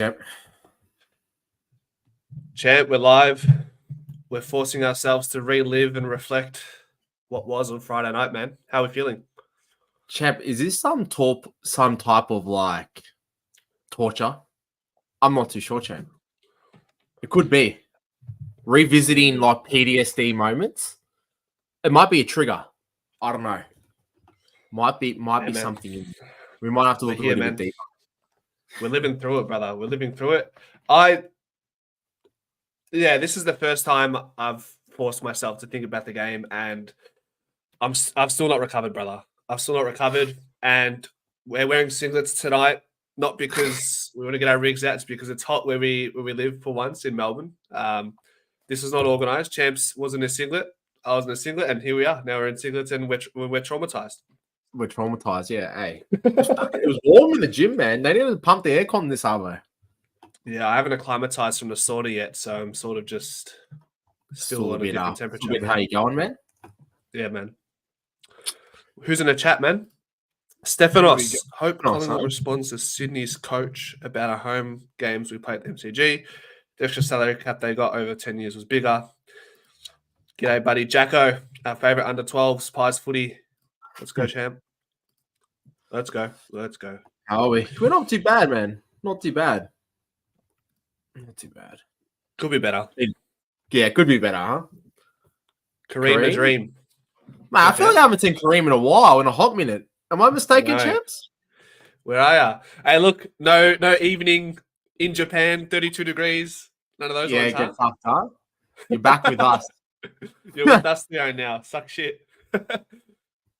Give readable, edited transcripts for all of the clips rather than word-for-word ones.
Yep. Champ, we're live. We're forcing ourselves to relive and reflect what was on Friday night, man. How are we feeling? Champ, is this some type of like torture? I'm not too sure, Champ. It could be revisiting like PTSD moments. It might be a trigger. I don't know. Might be something. We might have to look a little bit deeper. We're living through it, brother. We're living through it. This is the first time I've forced myself to think about the game, and I've still not recovered, brother. I've still not recovered, and we're wearing singlets tonight, not because we want to get our rigs out. It's because it's hot where we live for once in Melbourne. This is not organised. Champs was in a singlet. I was in a singlet, and here we are. Now we're in singlets, and we're traumatized. We're traumatized, yeah. Hey, it was warm in the gym, man. They needed to pump the aircon this hour. Yeah, I haven't acclimatized from the sauna yet, so I'm sort of just still on a different temperature. How you going, man? Yeah, man. Who's in the chat, man? Stephanos. Hope Collingwood responds to Sydney's coach about our home games we played at the MCG. The extra salary cap they got over 10 years was bigger. G'day, buddy. Jacko, our favourite under 12s, Pies footy. Let's go, champ. Let's go. How are we? We're not too bad, man. Not too bad. Could be better. Yeah, could be better, huh? Kareem a dream. Man, I feel like I haven't seen Kareem in a while, in a hot minute. Am I mistaken, champs? Where are you? Hey, look, no evening in Japan, 32 degrees. None of those ones, get fucked, huh? You're back with us. You're with us now. Suck shit.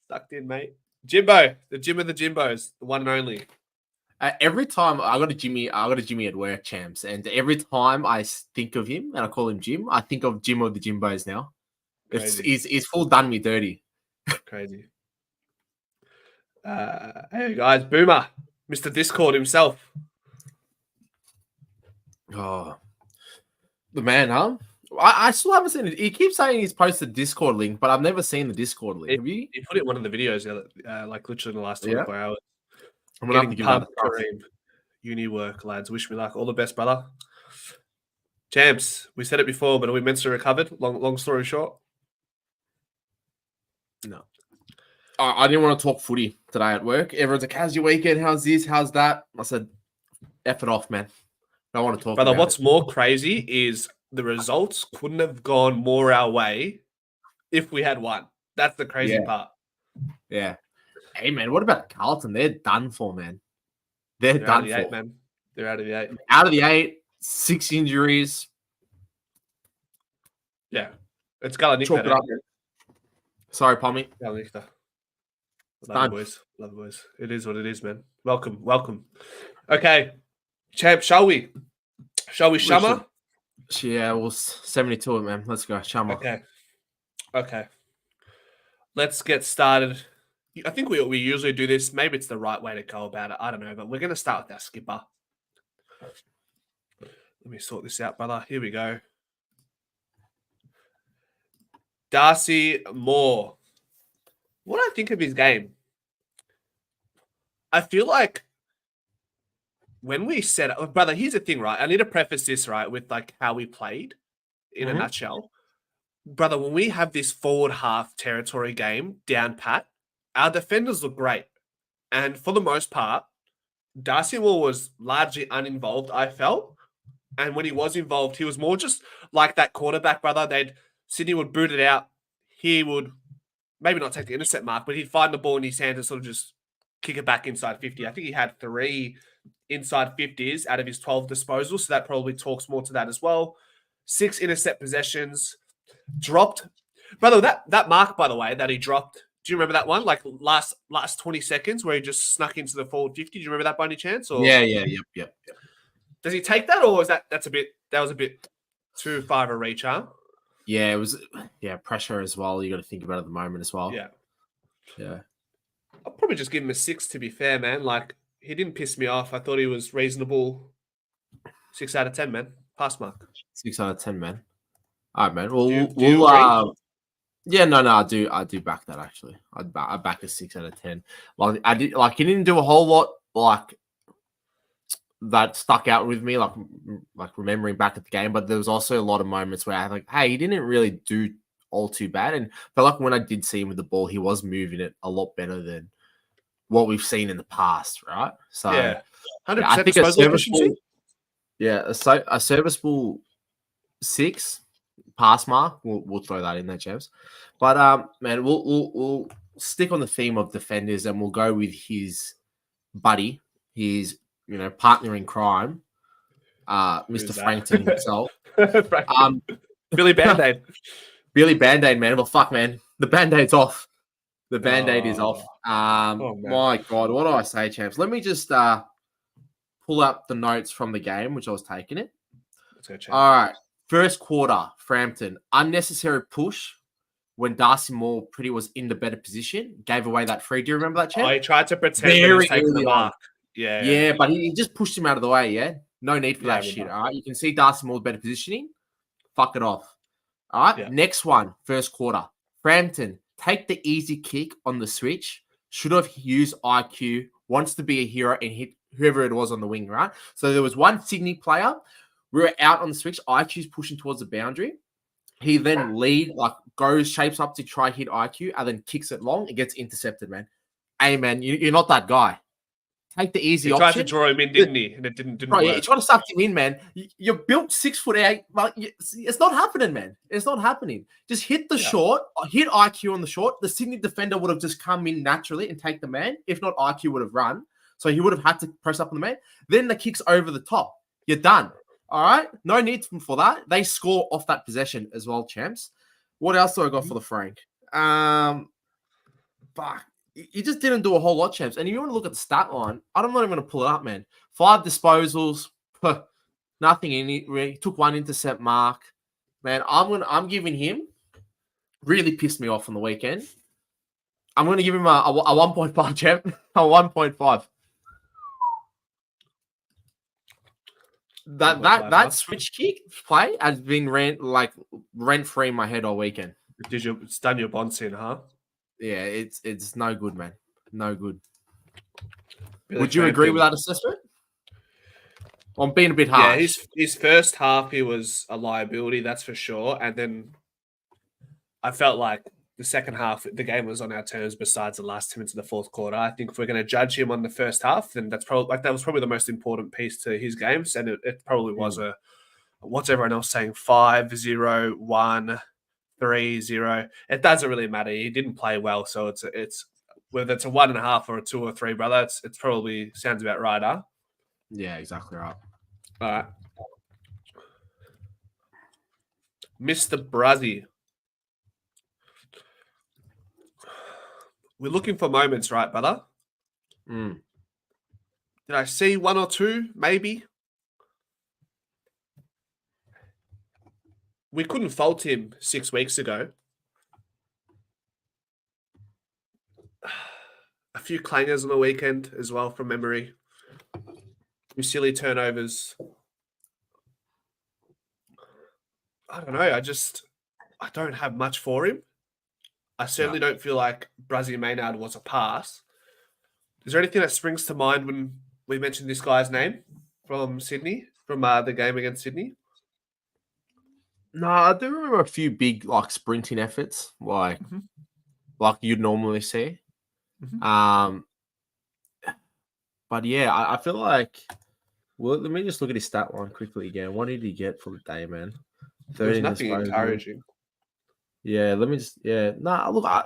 Sucked in, mate. Jimbo, the gym of the Jimbos, the one and only. Every time I got a Jimmy at work, champs, and every time I think of him and I call him Jim, I think of Jim of the Jimbos now. He's full done me dirty. Crazy. Hey guys, Boomer, Mr. Discord himself. Oh, the man, huh? I still haven't seen it. He keeps saying he's posted Discord link, but I've never seen the Discord link. Have you? He put it in one of the videos, like literally in the last 24 hours. I'm gonna have to give that Kareem. Uni work, lads. Wish me luck. All the best, brother. Champs, we said it before, but are we mentally recovered? Long story short. No. I didn't want to talk footy today at work. Everyone's like, how's your weekend? How's this? How's that? I said, F it off, man. I don't want to talk brother, about what's more crazy is the results couldn't have gone more our way if we had won. That's the crazy part. Yeah. Hey, man, what about Carlton? They're done for, man. They're done for. 8, man. They're out of the 8. Out of the 8, 6 injuries. Yeah. It's Galanic. Chalk it up. Sorry, Pommy. Galanic. Love the boys. It is what it is, man. Welcome. Okay. Champ, shall we Shama? Yeah, we'll 72 it, man. Let's go, Shama. Okay. Let's get started. I think we usually do this. Maybe it's the right way to go about it. I don't know, but we're going to start with our skipper. Let me sort this out, brother. Here we go. Darcy Moore. What do I think of his game? I feel like when we set up, brother, here's the thing, right? I need to preface this, right, with like how we played in a nutshell. Brother, when we have this forward half territory game down pat, our defenders look great. And for the most part, Darcy Moore was largely uninvolved, I felt. And when he was involved, he was more just like that quarterback, brother. Sydney would boot it out. He would maybe not take the intercept mark, but he'd find the ball in his hand and sort of just kick it back inside 50. I think he had 3 inside 50s out of his 12 disposals, so that probably talks more to that as well. 6 intercept possessions. Dropped. Brother, that mark, by the way, that he dropped, do you remember that one? Like last 20 seconds where he just snuck into the forward 50. Do you remember that by any chance? Or Yep. Does he take that, or is that was a bit too far of a reach, huh? Yeah, it was pressure as well. You got to think about it at the moment as well. Yeah. I'll probably just give him a 6 to be fair, man. Like, he didn't piss me off. I thought he was reasonable. 6 out of 10, man. Pass mark. 6 out of 10, man. All right, man. Well, do you agree? Yeah, no, I do back that actually. I back a 6 out of 10. Like he didn't do a whole lot. Like that stuck out with me, like remembering back at the game. But there was also a lot of moments where I was like, hey, he didn't really do all too bad. And I felt like when I did see him with the ball, he was moving it a lot better than what we've seen in the past, right? So Yeah. 100% I think disposal efficiency. a serviceable 6 pass mark. We'll throw that in there, James. But man, we'll stick on the theme of defenders, and we'll go with his buddy, his partner in crime, Mr. Frankton himself. Billy Band-Aid. Billy Band-Aid, man. Well, fuck, man. The Band-Aid's off. The Band-Aid is off. My God, what do I say, champs? Let me just pull up the notes from the game, which I was taking it. Let's go, champ. All right. First quarter, Frampton. Unnecessary push when Darcy Moore pretty was in the better position. Gave away that free. Do you remember that, champ? Oh, he tried to pretend he was taking the mark. Yeah, but he just pushed him out of the way, yeah? No need for that shit, all right? You can see Darcy Moore's better positioning. Fuck it off. All right, Next one, first quarter. Frampton, take the easy kick on the switch. Should have used IQ. Wants to be a hero and hit whoever it was on the wing, right? So there was one Sydney player. We were out on the switch. IQ's pushing towards the boundary. He then shapes up to try hit IQ and then kicks it long. It gets intercepted, man. Hey, man, you're not that guy. Take the easy option. He tried to draw him in, didn't he? And it didn't work. Yeah, he tried to suck him in, man. You're built 6'8". Like, it's not happening, man. It's not happening. Just hit the short, hit IQ on the short. The Sydney defender would have just come in naturally and take the man. If not, IQ would have run. So he would have had to press up on the man. Then the kick's over the top. You're done. All right? No need for that. They score off that possession as well, champs. What else do I got for the Frank? Fuck. He just didn't do a whole lot, champs. And if you want to look at the stat line, I'm not even going to pull it up, man. 5 disposals, nothing in it. He took 1 intercept mark. Man, I'm giving him, really pissed me off on the weekend. I'm going to give him a 1.5, champ. A 1.5. That switch kick play has been rent-free in my head all weekend. It's done your bonds in, huh? Yeah, it's no good, man. No good. Would you agree with that assessment? I'm being a bit harsh. Yeah, his first half, he was a liability, that's for sure. And then I felt like the second half, the game was on our terms besides the last 2 minutes of the fourth quarter. I think if we're going to judge him on the first half, then that was probably the most important piece to his games. And it probably was what's everyone else saying? 5-0, 1, 3-0. It doesn't really matter. He didn't play well, so it's whether it's a 1.5 or a 2 or 3, brother. It's probably sounds about right, huh? Yeah, exactly right. All right, Mr. Brazzy. We're looking for moments, right, brother? Did I see 1 or 2? Maybe. We couldn't fault him 6 weeks ago. A few clangers on the weekend as well from memory. A few silly turnovers. I don't know. I don't have much for him. I certainly don't feel like Brazzy Maynard was a pass. Is there anything that springs to mind when we mentioned this guy's name from Sydney, from the game against Sydney? No, I do remember a few big sprinting efforts, like you'd normally see. But yeah, I feel like. Well, let me just look at his stat line quickly again. What did he get for the day, man? There's nothing encouraging. Yeah, let me just. Yeah, look, I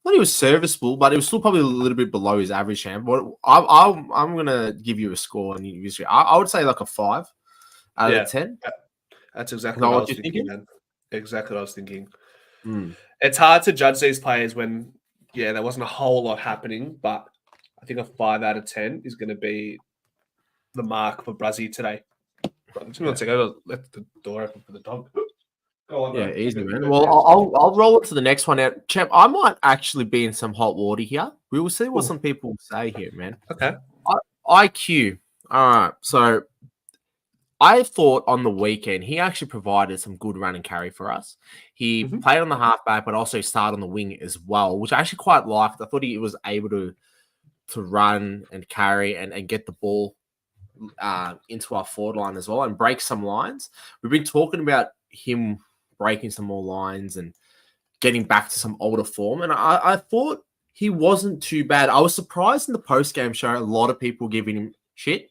thought he was serviceable, but it was still probably a little bit below his average. Champ. But I'm gonna give you a score, and I would say like a 5 out of 10. That's exactly what I was thinking, man. Exactly what I was thinking. It's hard to judge these players when, there wasn't a whole lot happening, but I think a 5 out of 10 is going to be the mark for Brazzy today. Just one second, I'll let the door open for the dog. Go on, man. Easy, man. Well, I'll roll it to the next one out. Champ, I might actually be in some hot water here. We will see what some people say here, man. Okay. IQ. All right. So I thought on the weekend he actually provided some good run and carry for us. He played on the halfback, but also started on the wing as well, which I actually quite liked. I thought he was able to run and carry and get the ball into our forward line as well and break some lines. We've been talking about him breaking some more lines and getting back to some older form. And I thought he wasn't too bad. I was surprised in the post-game show, a lot of people giving him shit,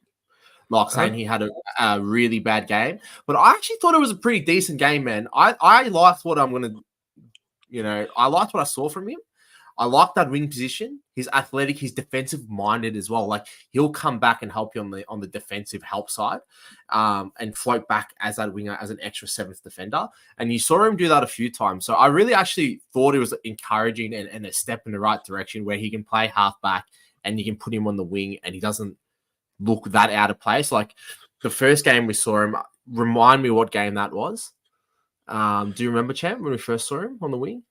like saying he had a really bad game. But I actually thought it was a pretty decent game, man. I liked what I liked what I saw from him. I like that wing position. He's athletic. He's defensive minded as well. Like he'll come back and help you on the defensive help side, and float back as that winger as an extra seventh defender. And you saw him do that a few times. So I really actually thought it was encouraging and a step in the right direction where he can play halfback and you can put him on the wing and he doesn't look that out of place. Like the first game we saw him. Remind me what game that was. Do you remember, Champ, when we first saw him on the wing?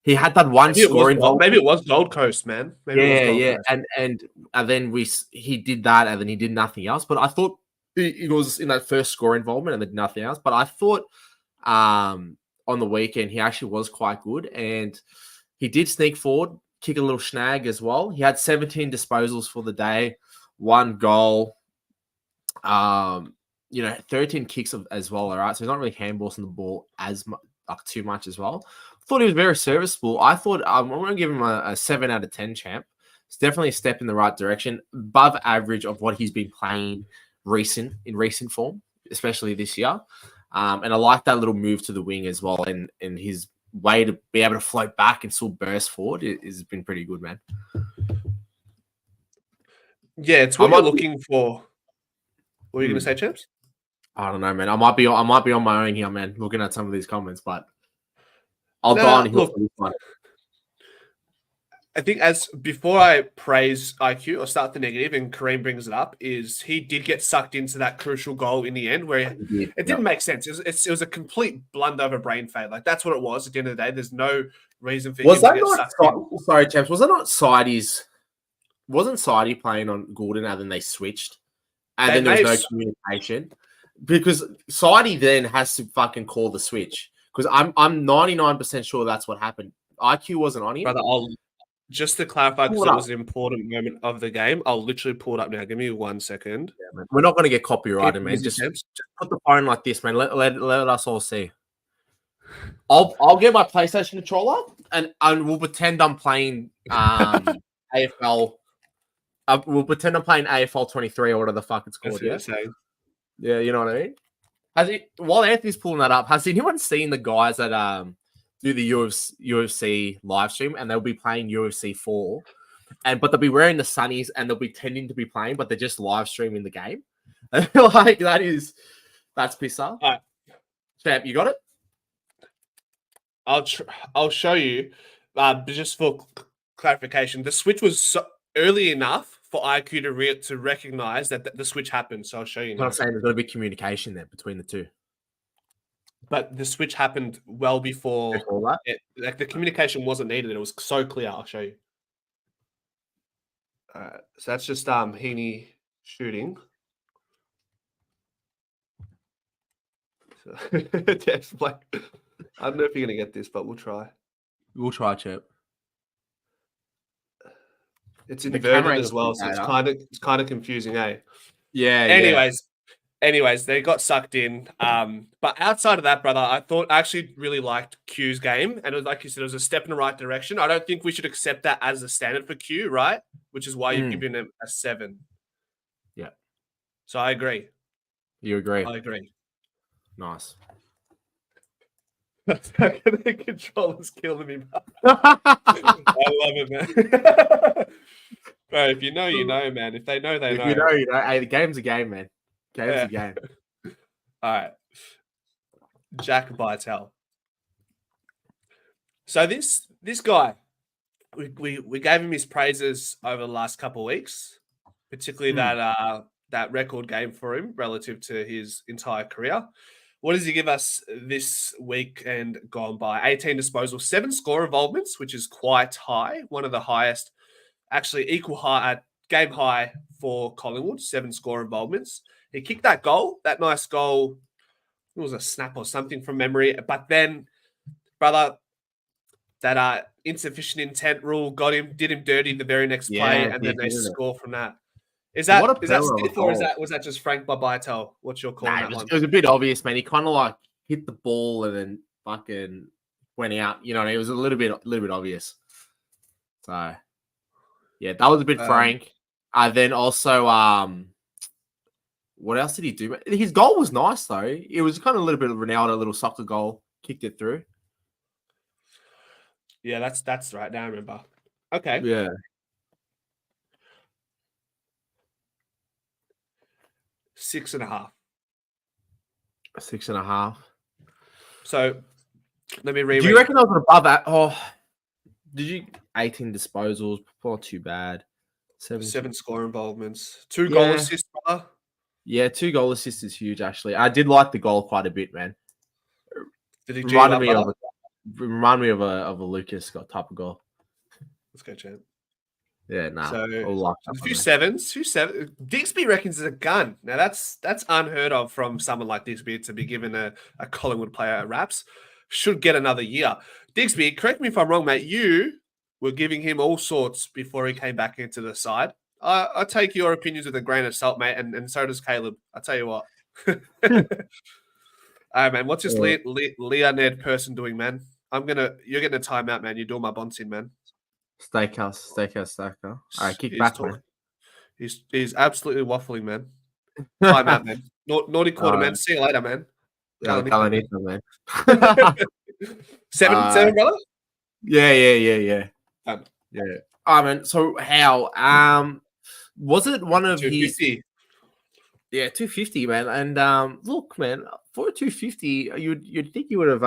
He had that one scoring. Maybe it was Gold Coast, man. Yeah. And then he did that, and then he did nothing else. But I thought he was in that first score involvement, and then nothing else. But I thought on the weekend he actually was quite good, and he did sneak forward, kick a little snag as well. He had 17 disposals for the day, 1 goal, 13 kicks as well. All right, so he's not really handballing the ball as much, like too much as well. Thought he was very serviceable. I thought I'm going to give him a 7 out of 10, Champ. It's definitely a step in the right direction, above average of what he's been playing in recent form, especially this year. And I like that little move to the wing as well, and his way to be able to float back and still burst forward has been pretty good, man. Yeah, it's what you're looking for. What are you going to say, Champs? I don't know, man. I might be on my own here, man, looking at some of these comments, but I'll die on here for this one. I think before I praise IQ or start the negative, and Kareem brings it up, is he did get sucked into that crucial goal in the end where it didn't make sense. It was a complete blunder of a brain fade. Like that's what it was at the end of the day. There's no reason for him to get sucked in. Sorry, Champs. Was that not Sidey's? Wasn't Sidey playing on Gordon and then they switched? And then there was no communication? Because Sidey then has to fucking call the switch. Because I'm 99% sure that's what happened. IQ wasn't on him. Brother, just to clarify, because it was an important moment of the game, I'll literally pull it up now. Give me 1 second. Yeah, we're not going to get copyrighted, man. Just put the phone like this, man. Let us all see. I'll get my PlayStation controller and we'll pretend I'm playing AFL. We'll pretend I'm playing AFL 23 or whatever the fuck it's called. Yeah, you know what I mean? While Anthony's pulling that up, has anyone seen the guys that do the UFC live stream and they'll be playing UFC 4, but they'll be wearing the sunnies and they'll be tending to be playing, but they're just live streaming the game? I feel like that's pisser. All right. Champ, you got it? I'll show you, just for clarification. The switch was early enough for IQ to recognize that the switch happened. So I'll show you now. I'm saying there's got to be communication there between the two. But the switch happened well before that. Like the communication wasn't needed. It was so clear. I'll show you. All right. So that's just Heaney shooting. So, like, I don't know if you're gonna get this, but we'll try. We'll try, Chip. It's inverted as well, so it's kind of confusing, eh? Yeah. Anyways, they got sucked in. But outside of that, brother, I actually really liked Q's game, and it was, like you said, it was a step in the right direction. I don't think we should accept that as a standard for Q, right? Which is why you've given him a 7. Yeah. So I agree. You agree? I agree. Nice. The controller's killing me. I love it, man. Bro, if you know, you know, man. If they know, they know. If you know, you know. Hey, the game's a game, man. Game's a game. All right. Jack Bytel. So this guy, we gave him his praises over the last couple of weeks, particularly that record game for him relative to his entire career. What does he give us this week and gone by? 18 disposals, 7 score involvements, which is quite high. One of the highest, actually equal high, game high for Collingwood, 7 score involvements. He kicked that goal, that nice goal. It was a snap or something from memory. But then, brother, that insufficient intent rule did him dirty the very next play, and then they score from that. Is What a that pearl of a stiff or goal. was that just Frank Babaito? What's your call on Nah, that one? it was a bit obvious, man. He kind of like hit the ball and then fucking went out. You know, it was a little bit obvious. So yeah, that was a bit frank. Then also, what else did he do? His goal was nice though. It was kind of a little bit of Ronaldo, a little soccer goal, kicked it through. Yeah, that's right. Now I remember. Okay. Yeah, 6.5. 6.5. So let me Do reread. you reckon I was above that? Oh, did you 18 disposals? Not too bad. 7 score involvements, 2 Yeah. goal assists, brother. Yeah, 2 goal assists is huge. Actually, I did like the goal quite a bit, man. Did he G you up, brother? Remind me of a Lucas Scott type of goal. Let's go, champ. Yeah, nah. So like a few sevens. Digsby reckons it's a gun. Now that's unheard of from someone like Digsby to be given a Collingwood player a raps. Should get another year. Digsby, correct me if I'm wrong, mate. You were giving him all sorts before he came back into the side. I take your opinions with a grain of salt, mate, and so does Caleb. I tell you what. All right, man. What's this Leonid person doing, man? You're getting a timeout, man. You're doing my bonsin, man. Steakhouse. All right, kick He's back, man. He's absolutely waffling, man. Timeout, man. Naughty quarter, man. See you later, man. Galanita, man. 7, brother? Yeah. Yeah. I mean, so how? Was it one of 250. his? Yeah, 250, man. And look, man, for a 250, you'd think you would have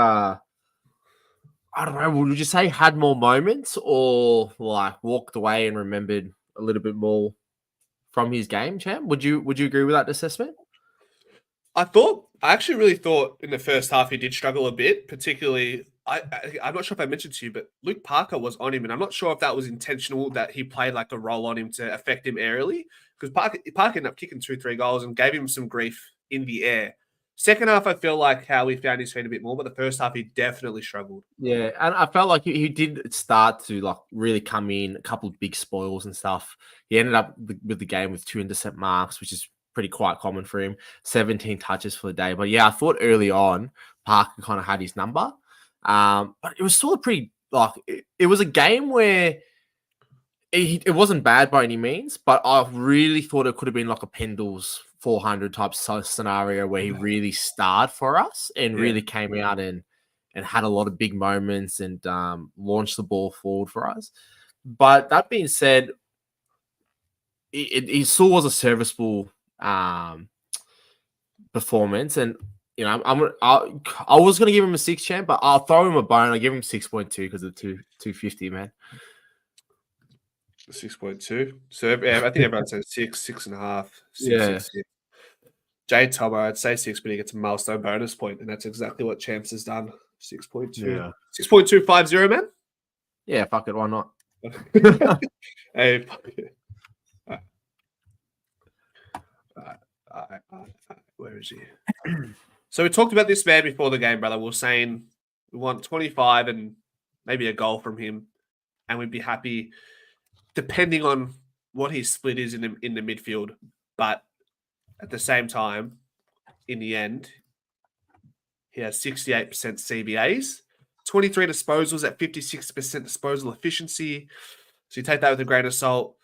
I don't know, would you say had more moments or like walked away and remembered a little bit more from his game, champ? Would you agree with that assessment? I actually really thought in the first half he did struggle a bit, particularly. I'm not sure if I mentioned to you, but Luke Parker was on him, and I'm not sure if that was intentional that he played like a role on him to affect him aerially, because Parker ended up kicking 2-3 goals and gave him some grief in the air. Second half, I feel like Howie found his feet a bit more, but the first half he definitely struggled. Yeah, and I felt like he did start to like really come in, a couple of big spoils and stuff. He ended up with the game with 2 intercept marks, which is pretty quite common for him. 17 touches for the day, but yeah, I thought early on Parker kind of had his number. But it was still a pretty like it was a game where it wasn't bad by any means, but I really thought it could have been like a Pendles 400 type scenario where he really starred for us and really came out and had a lot of big moments and launched the ball forward for us. But that being said, it still was a serviceable performance, and you know I was gonna give him a 6 champ, but I'll throw him a bone. I give him 6.2 because of 250, man. 6.2. So yeah, I think everyone says 6, 6.5, 6, 6. Jade Tomo, I'd say 6, but he gets a milestone bonus point, and that's exactly what Champs has done. 6.2. Yeah. 6.250, man? Yeah, fuck it, why not? Hey, fuck it. Where is he? So we talked about this man before the game, brother. We were saying we want 25 and maybe a goal from him, and we'd be happy depending on what his split is in the midfield. But at the same time, in the end, he has 68% CBAs, 23 disposals at 56% disposal efficiency. So you take that with a grain of salt.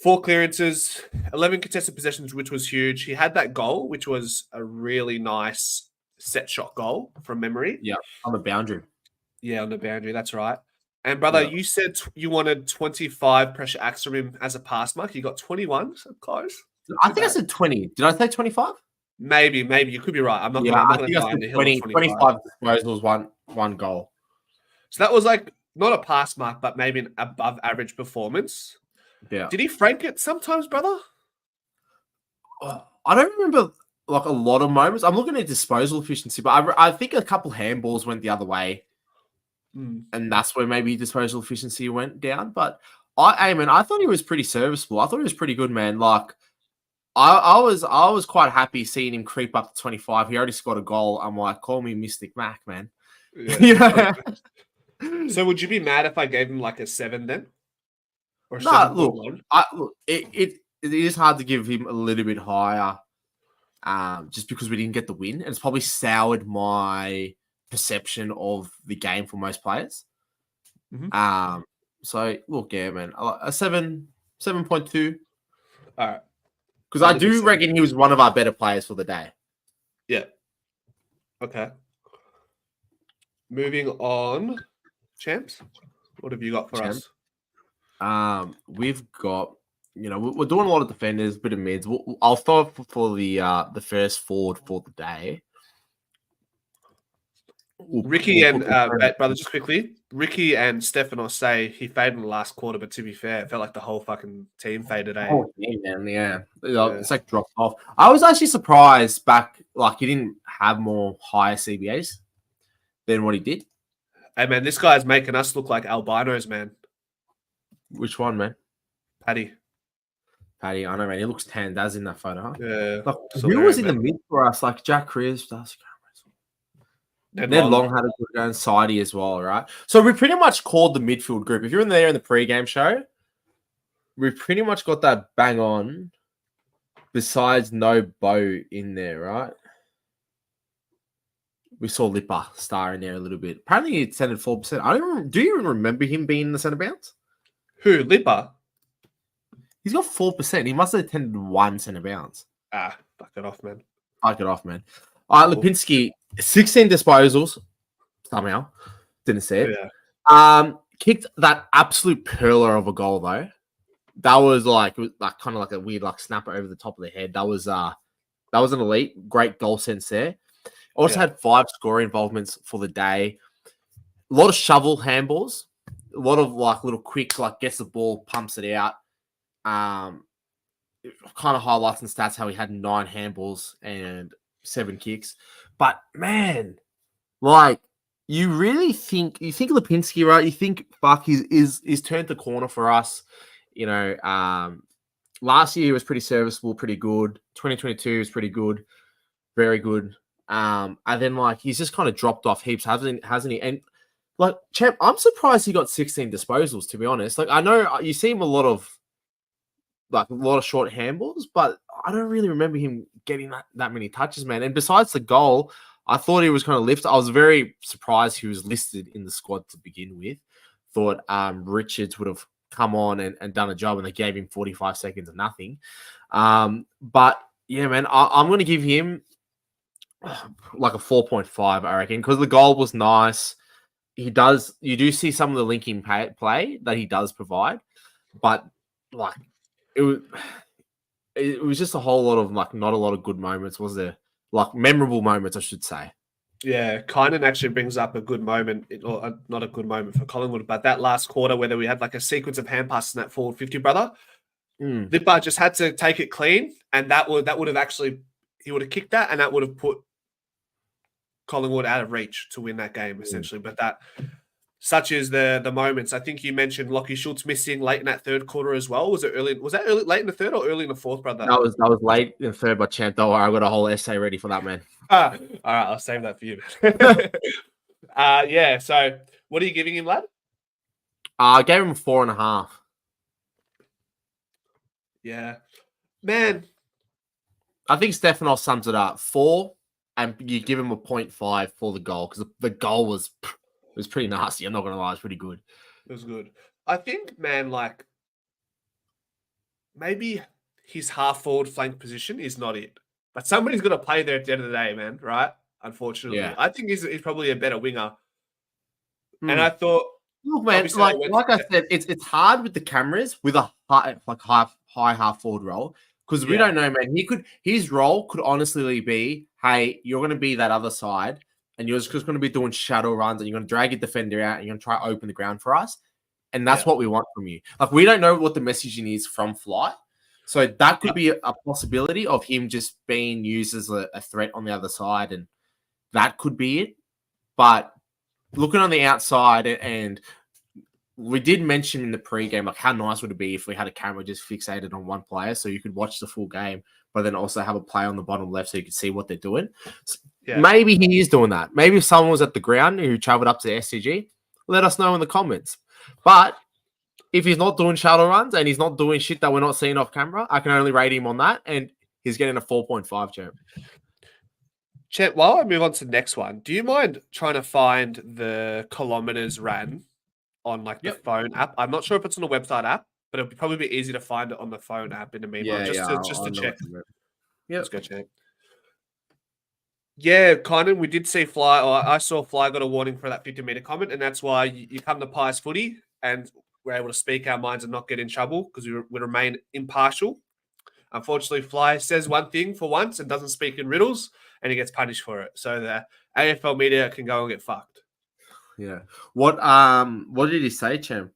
4 clearances, 11 contested possessions, which was huge. He had that goal, which was a really nice set shot goal from memory. Yeah, on the boundary. Yeah, on the boundary. That's right. And brother, you said you wanted 25 pressure acts from him as a pass mark. You got 21, so close. I think I said 20. Did I say 25? Maybe you could be right. I'm not going to die on the hill 25 disposals, one goal. So that was like not a pass mark, but maybe an above average performance. Yeah. Did he frank it sometimes, brother? I don't remember like a lot of moments. I'm looking at disposal efficiency, but I think a couple handballs went the other way. And that's where maybe disposal efficiency went down. But I thought he was pretty serviceable. I thought he was pretty good, man. Like I was quite happy seeing him creep up to 25. He already scored a goal. I'm like, call me Mystic Mac, man. Yeah. So would you be mad if I gave him like a 7 then? Or no, look, it is hard to give him a little bit higher, just because we didn't get the win, and it's probably soured my perception of the game for most players. So look, yeah, man, a 7.2. All right. Because I do reckon he was one of our better players for the day. Yeah. Okay. Moving on, champs. What have you got for us? We've got, we're doing a lot of defenders, a bit of mids. I'll start for the first forward for the day. Ricky and brother, just quickly, Ricky and Stefanos say he faded in the last quarter, but to be fair, it felt like the whole fucking team faded. Yeah. It's like dropped off. I was actually surprised back, like he didn't have more higher CBAs than what he did. Hey man, this guy's making us look like albinos, man. Which one, man? Paddy, I know, man. He looks tanned as in that photo. Huh? Yeah. Like, who was in the mid for us? Like Jack Crisp, Ned Long had a good game, Sidey as well, right? So we pretty much called the midfield group. If you're in there in the pre-game show, we pretty much got that bang on. Besides no Bo in there, right? We saw Lipper star in there a little bit. Apparently he attended 4%. Do you even remember him being in the centre bounce? Who, Lipper? He's got 4%. He must have attended 1 centre bounce. Fuck it off, man. Fuck it off, man. All right, Lipinski, 16 disposals. Somehow. Didn't see it. Yeah. Kicked that absolute perler of a goal, though. That was kind of like a weird snapper over the top of the head. That was an elite. Great goal sense there. Also had 5 scoring involvements for the day. A lot of shovel handballs. A lot of little quick, gets the ball, pumps it out. Kind of highlights and stats how he had 9 handballs and 7 kicks. But man, you really think Lipinski, right? You think he's turned the corner for us. Last year he was pretty serviceable, pretty good. 2022 was pretty good, very good. And then he's just kind of dropped off heaps, hasn't he? And champ, I'm surprised he got 16 disposals, to be honest. I know you see him a lot of short handballs, but I don't really remember him getting that many touches, man. And besides the goal, I thought he was kind of lifted. I was very surprised he was listed in the squad to begin with. Thought Richards would have come on and done a job, and they gave him 45 seconds of nothing. But yeah, man, I'm going to give him a 4.5, I reckon, because the goal was nice. You do see some of the linking play that he does provide, but it was just a whole lot of not a lot of good moments, was there? Memorable moments, I should say. Yeah, Kynan actually brings up a good moment, or not a good moment for Collingwood, but that last quarter where we had a sequence of hand passes in that forward 50, brother. Lipper just had to take it clean, and that would have actually, he would have kicked that, and that would have put Collingwood out of reach to win that game, essentially. But such as the moments. I think you mentioned Lockie Schultz missing late in that third quarter as well. Was that early late in the third or early in the fourth, brother? That was late in the third, but champ, don't worry, I got a whole essay ready for that, man. All right, I'll save that for you. Yeah. So, what are you giving him, lad? I gave him 4.5. Yeah, man. I think Stefanos sums it up 4, and you give him a 0.5 for the goal, because the goal was pretty nasty. I'm not gonna lie, it's pretty good. It was good. I think, man, maybe his half forward flank position is not it, but somebody's got to play there at the end of the day, man. Right? Unfortunately, I think he's probably a better winger. And I thought, look, man, like I said, it's hard with the cameras with a high half forward role, because we don't know, man. His role could honestly be, hey, you're going to be that other side, and you're just going to be doing shadow runs, and you're going to drag your defender out, and you're going to try to open the ground for us. And that's what we want from you. We don't know what the messaging is from Fly. So that could be a possibility of him just being used as a threat on the other side. And that could be it. But looking on the outside, and we did mention in the pregame, how nice would it be if we had a camera just fixated on one player so you could watch the full game, but then also have a player on the bottom left so you could see what they're doing. Maybe he is doing that. Maybe if someone was at the ground who traveled up to SCG, let us know in the comments. But if he's not doing shuttle runs and he's not doing shit that we're not seeing off camera, I can only rate him on that, and he's getting a 4.5, champ. Chet, while I move on to the next one, do you mind trying to find the kilometers ran on like the phone app? I'm not sure if it's on the website app, but it'll probably be easy to find it on the phone app in the meanwhile. Just to check. Yeah, let's go check. Yeah, kind of. We did see Fly, or I saw Fly got a warning for that 50-meter comment, and that's why you come to Pies Footy and we're able to speak our minds and not get in trouble because we remain impartial. Unfortunately, Fly says one thing for once and doesn't speak in riddles, and he gets punished for it. So the AFL media can go and get fucked. Yeah. What did he say, champ?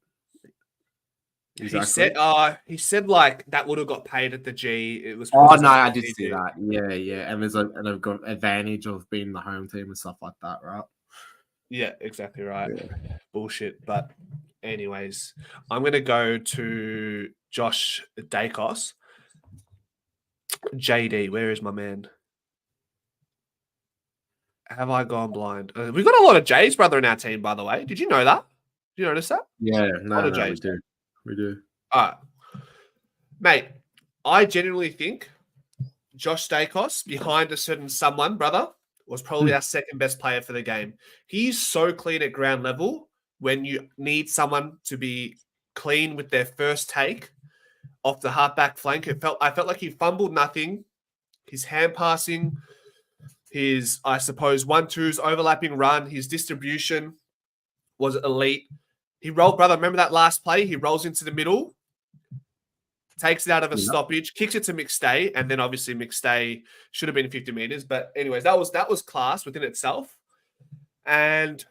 Exactly. He said like that would have got paid at the G. It was. Oh no, I did see that. Yeah. And they've got advantage of being the home team and stuff like that, right? Yeah, exactly right. Yeah. Bullshit. But anyways, I'm gonna go to Josh Dacos. JD, where is my man? Have I gone blind? We've got a lot of J's, brother, in our team, by the way. Did you know that? Did you notice that? Yeah, no, we do. All right. Mate, I genuinely think Josh Dacos, behind a certain someone, brother, was probably our second best player for the game. He's so clean at ground level when you need someone to be clean with their first take off the halfback flank. I felt like he fumbled nothing. His hand passing, his, I suppose, 1-2's overlapping run, his distribution was elite. He rolled, brother. Remember that last play? He rolls into the middle, takes it out of a stoppage, kicks it to McStay, and then obviously McStay should have been 50 meters. But anyways, that was class within itself. And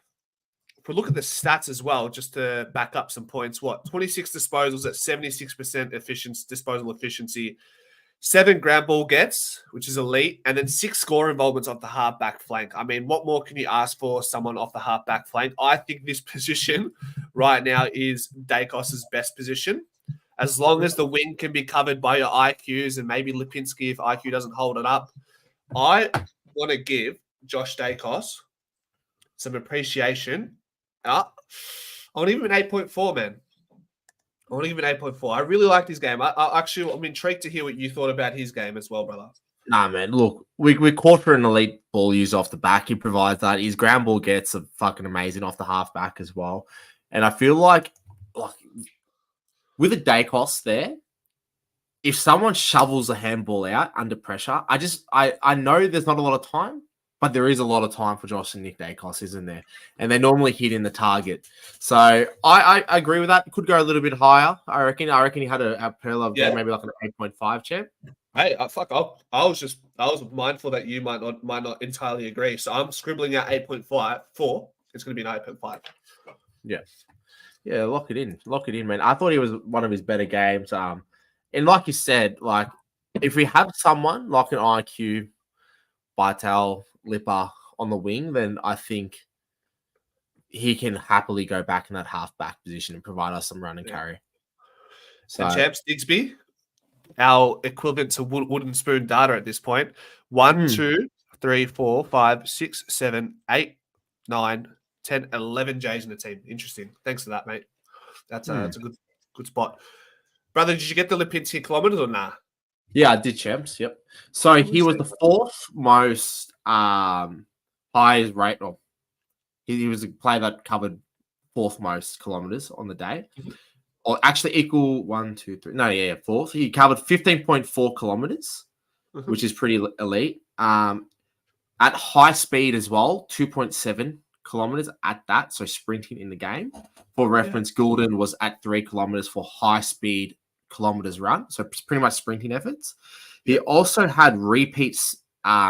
if we look at the stats as well, just to back up some points, 26 disposals at 76% disposal efficiency, 7 ground ball gets, which is elite, and then 6 score involvements off the half-back flank. I mean, what more can you ask for someone off the half-back flank? I think this position right now is Dacos' best position. As long as the wing can be covered by your IQs and maybe Lipinski if IQ doesn't hold it up, I want to give Josh Dacos some appreciation. I want to give him an 8.4, man. I want to give him an 8.4. I really liked his game. I'm intrigued to hear what you thought about his game as well, brother. Nah, man. Look, we caught for an elite ball user off the back. He provides that. His ground ball gets are fucking amazing off the halfback as well. And I feel like with a Dacos there, if someone shovels a handball out under pressure, I know there's not a lot of time, but there is a lot of time for Josh and Nick Dacos, isn't there? And they normally hit in the target. So I agree with that. It could go a little bit higher. I reckon he had a pearl of game, maybe like an 8.5, champ. Hey, I was mindful that you might not entirely agree. So I'm scribbling out 8.5. It's going to be an 8.5. Yeah. Yeah, lock it in, man. I thought he was one of his better games. And like you said, like if we have someone like an IQ, Vital, Lipper on the wing, then I think he can happily go back in that halfback position and provide us some run and carry. So, and Champs Digsby, our equivalent to wooden spoon data at this point: 1, 2, 3, 4, 5, 6, 7, 8, 9, 10, 11 J's in the team. Interesting. Thanks for that, mate. That's a good spot. Brother, did you get the Lipinski kilometers or nah? Yeah, I did, champs. Yep. So he was the fourth most highest rate of. He was a player that covered fourth most kilometers on the day. Or actually equal 1, 2, 3. No, yeah, fourth. He covered 15.4 kilometers, which is pretty elite. At high speed as well, 2.7 kilometers at that. So sprinting in the game. For reference, Goulden was at 3 kilometers for high speed kilometers run. So pretty much sprinting efforts. He also had repeat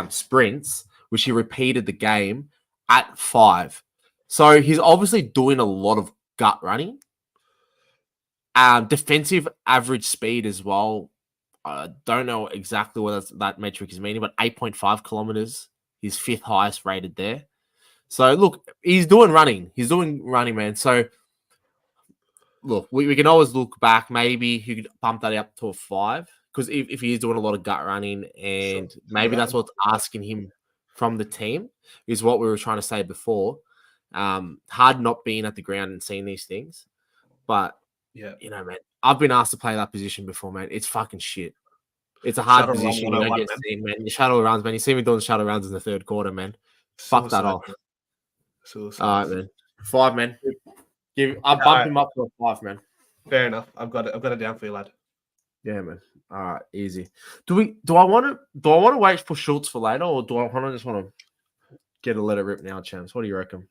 sprints, which he repeated the game at 5. So he's obviously doing a lot of gut running. Defensive average speed as well. I don't know exactly what that metric is meaning, but 8.5 kilometers. He's 5th highest rated there. So look, he's doing running. He's doing running, man. So look, we can always look back. Maybe he could bump that up to a 5 because if he is doing a lot of gut running, and maybe that's what's asking him from the team, is what we were trying to say before. Hard not being at the ground and seeing these things, but Yeah. You know, man, I've been asked to play that position before, man. It's fucking shit. It's a hard Shuttle run position. You don't 101, get man. seen, man. Your shuttle runs, man. You see me doing shuttle runs in the third quarter, man. Fuck that Suicide, off. man. Suicide. All right, man. 5, man. I'll bump Alright. him up to a 5, man. Fair enough. I've got it down for you, lad. Yeah, man. All right, easy. Do I want to wait for Schultz for later, or do I just want to get a let it rip now, chance? What do you reckon?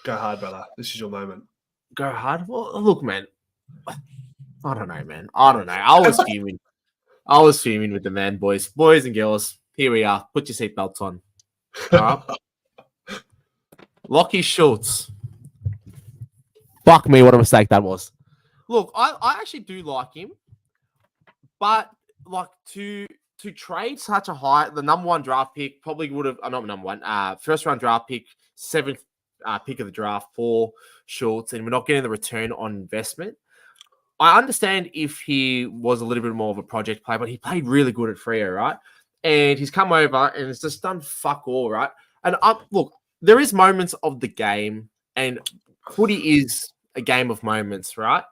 Go hard, brother. This is your moment. Go hard. Well, look, man. I don't know, man. I don't know. I was fuming. I was fuming with the man, boys and girls. Here we are. Put your seatbelts on. All right. Lockie Schultz. Fuck me, what a mistake that was. Look, I actually do like him, but like to trade such a high, the number 1 draft pick probably would have, not number 1, first round draft pick, 7th pick of the draft for Schultz, and we're not getting the return on investment. I understand if he was a little bit more of a project player, but he played really good at Freo, right? And he's come over and has just done fuck all, right? And look, there is moments of the game, and footy is a game of moments, right?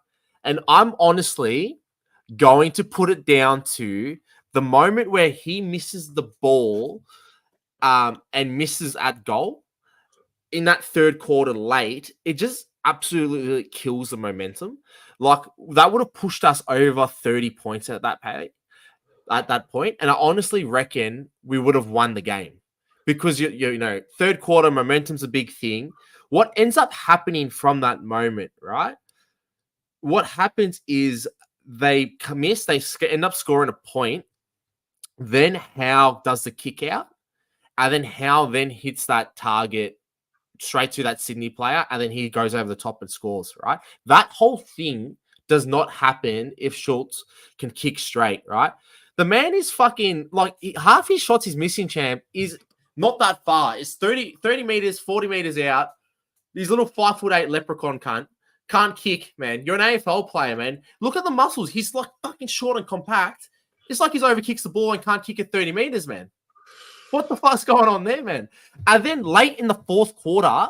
And I'm honestly going to put it down to the moment where he misses the ball and misses at goal in that third quarter late. It just absolutely kills the momentum. Like, that would have pushed us over 30 points at that point. And I honestly reckon we would have won the game because, you know, third quarter momentum's a big thing. What ends up happening from that moment, right? What happens is they miss, they end up scoring a point. Then Howe does the kick out, and then Howe then hits that target straight to that Sydney player, and then he goes over the top and scores, right? That whole thing does not happen if Schultz can kick straight, right? The man is fucking, like, half his shots he's missing, champ, is not that far. It's 30 meters, 40 meters out. These little 5'8" leprechaun can't kick, man. You're an AFL player, man. Look at the muscles. He's like fucking short and compact. It's like he's overkicks the ball and can't kick it 30 meters, man. What the fuck's going on there, man? And then late in the fourth quarter,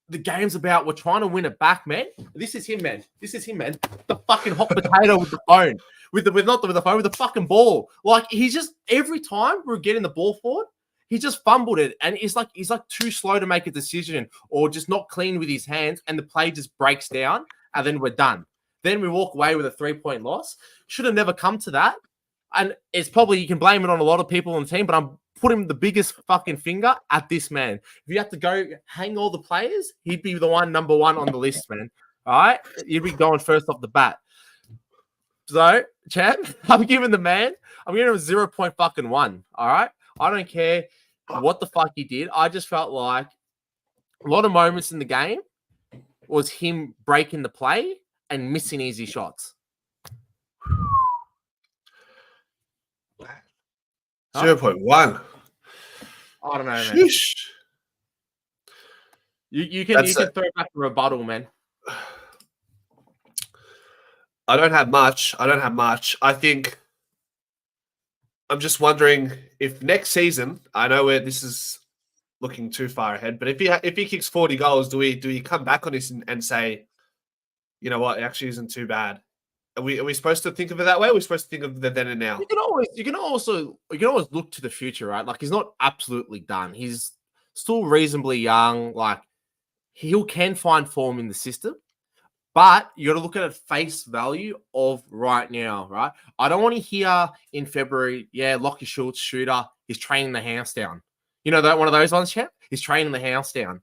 the game's about, we're trying to win it back, man. This is him, man. The fucking hot potato with the phone. With the fucking ball. Like, he's just, every time we're getting the ball forward, he just fumbled it. And he's like too slow to make a decision, or just not clean with his hands, and the play just breaks down, and then we're done. Then we walk away with a 3-point loss. Should have never come to that. And it's probably, you can blame it on a lot of people on the team, but I'm putting the biggest fucking finger at this man. If you have to go hang all the players, he'd be the number 1 on the list, man. All right? You'd be going first off the bat. So, champ, I'm giving him a 0.1. All right? I don't care what the fuck he did. I just felt like a lot of moments in the game was him breaking the play and missing easy shots. 0.1. I don't know, man. Sheesh. You can throw back a rebuttal, man. I don't have much. I think I'm just wondering if next season, I know where this is looking too far ahead, but if he kicks 40 goals, do we come back on this and say, you know what, it actually isn't too bad? Are we supposed to think of it that way? Or are we supposed to think of the then and now? You can always look to the future, right? Like, he's not absolutely done. He's still reasonably young. Like, he can find form in the system, but you got to look at it face value of right now, right? I don't want to hear in February, Lockie Schultz, shooter, he's training the house down. You know that one of those ones, champ? He's training the house down.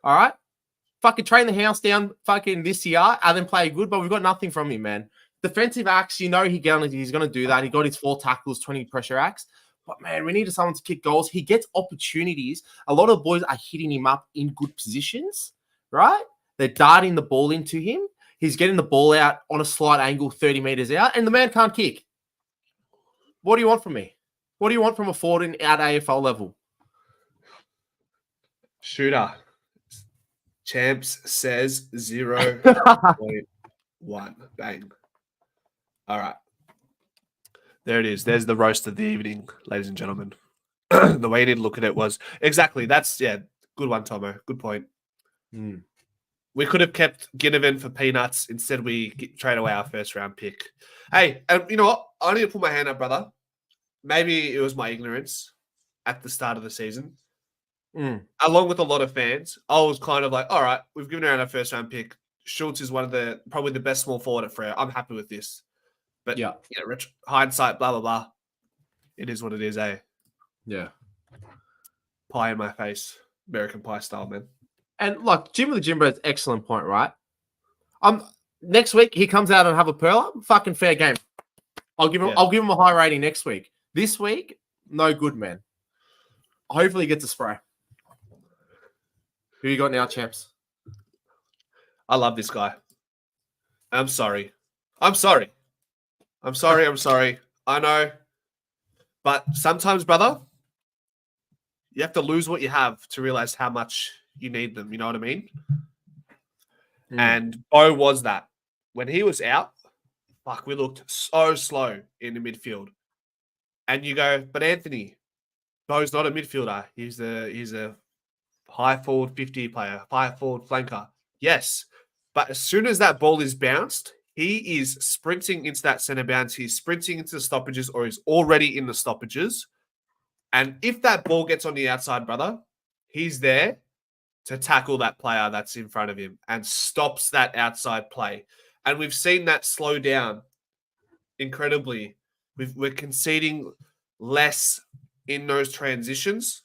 All right? Fucking train the house down fucking this year and then play good, but we've got nothing from him, man. Defensive acts, you know he's going to do that. He got his 4 tackles, 20 pressure acts. But, man, we needed someone to kick goals. He gets opportunities. A lot of boys are hitting him up in good positions, right? They're darting the ball into him. He's getting the ball out on a slight angle 30 meters out, and the man can't kick. What do you want from me? What do you want from a forward at AFL level? Shooter. Champs says 0.1. Bang. All right. There it is. There's the roast of the evening, ladies and gentlemen. The way you need to look at it was exactly. That's, good one, Tomo. Good point. We could have kept Ginnivan for peanuts. Instead, we trade away our first round pick. Hey, and you know what? I need to put my hand up, brother. Maybe it was my ignorance at the start of the season. Along with a lot of fans, I was kind of like, all right, we've given around our first round pick. Schultz is probably the best small forward at Freo. I'm happy with this. But hindsight, blah, blah, blah. It is what it is, eh? Yeah. Pie in my face. American Pie style, man. And like Jimmy Jimbo's excellent point, right? Next week he comes out and have a pearler. Fucking fair game. I'll give him a high rating next week. This week, no good, man. Hopefully he gets a spray. Who you got now, champs? I love this guy. I'm sorry. I know. But sometimes, brother, you have to lose what you have to realize how much you need them. You know what I mean? And Bo was that. When he was out, we looked so slow in the midfield. And you go, but Anthony, Bo's not a midfielder. He's a high forward 50 player, high forward flanker. Yes. But as soon as that ball is bounced, he is sprinting into that center bounce. He's sprinting into the stoppages, or he's already in the stoppages. And if that ball gets on the outside, brother, he's there to tackle that player that's in front of him and stops that outside play. And we've seen that slow down incredibly. We're conceding less in those transitions.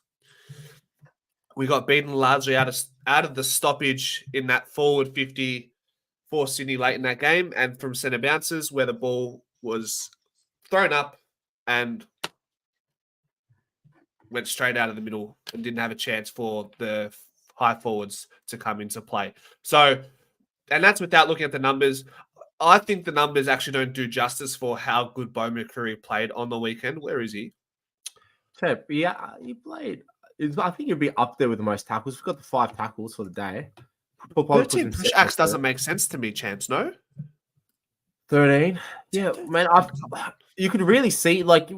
We got beaten largely out of the stoppage in that forward 50 for Sydney late in that game, and from centre bounces where the ball was thrown up and went straight out of the middle and didn't have a chance for the high forwards to come into play. So, and that's without looking at the numbers. I think the numbers actually don't do justice for how good Bo McCreary played on the weekend. Where is he? Pep, yeah, he played. I think he'd be up there with the most tackles. We've got the 5 tackles for the day. 13 push acts doesn't make sense to me, champs, no? 13? Yeah, man, you could really see, like,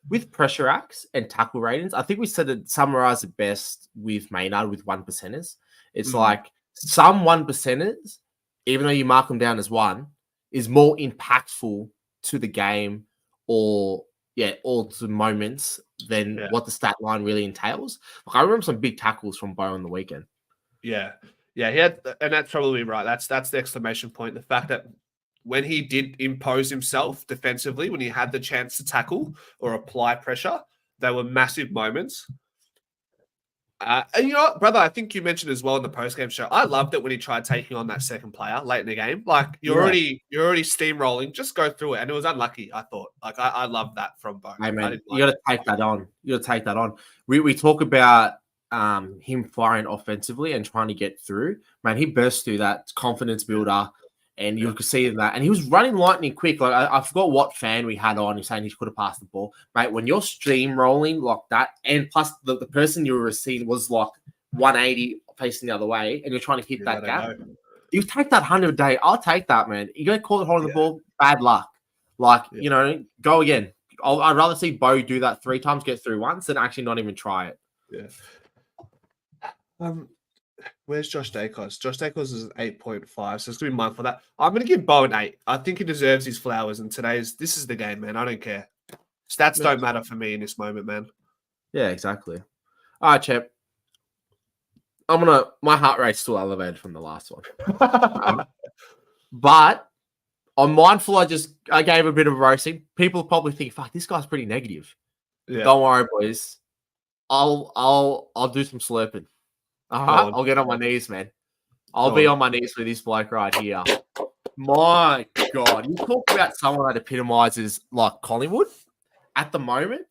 with pressure acts and tackle ratings, I think we said it summarized it best with Maynard with 1%ers. It's like some 1%ers, even though you mark them down as 1, is more impactful to the game or to moments than what the stat line really entails. Like, I remember some big tackles from Bo on the weekend. Yeah, he had, and that's probably right. That's the exclamation point. The fact that when he did impose himself defensively, when he had the chance to tackle or apply pressure, they were massive moments. And you know what, brother, I think you mentioned as well in the post-game show, I loved it when he tried taking on that second player late in the game. Like, you're already steamrolling, just go through it. And it was unlucky, I thought. Like, I love that from Bo. Hey, man, you got to take that on. You got to take that on. We talk about him firing offensively and trying to get through. Man, he burst through that confidence builder. And you could see that. And he was running lightning quick. Like, I forgot what fan we had on. He's saying he could have passed the ball. Mate, when you're steamrolling like that, and plus the person you were receiving was like 180 facing the other way, and you're trying to hit that gap, you take that 100 a day. I'll take that, man. You get caught holding the ball, bad luck. Like, you know, go again. I'd rather see Bo do that 3 times, get through once, than actually not even try it. Yeah. Where's Josh Dacos? Josh Dacos is 8.5, so it's going to be mindful of that. I'm going to give Bo an 8. I think he deserves his flowers, and this is the game, man. I don't care. Stats don't matter for me in this moment, man. Yeah, exactly. All right, champ. My heart rate's still elevated from the last one. But I'm mindful I gave a bit of roasting. People probably think, fuck, this guy's pretty negative. Yeah. Don't worry, boys. I'll do some slurping. I'll get on my knees, man. I'll be on my knees for this bloke right here. My God. You talk about someone that epitomizes like Collingwood. At the moment,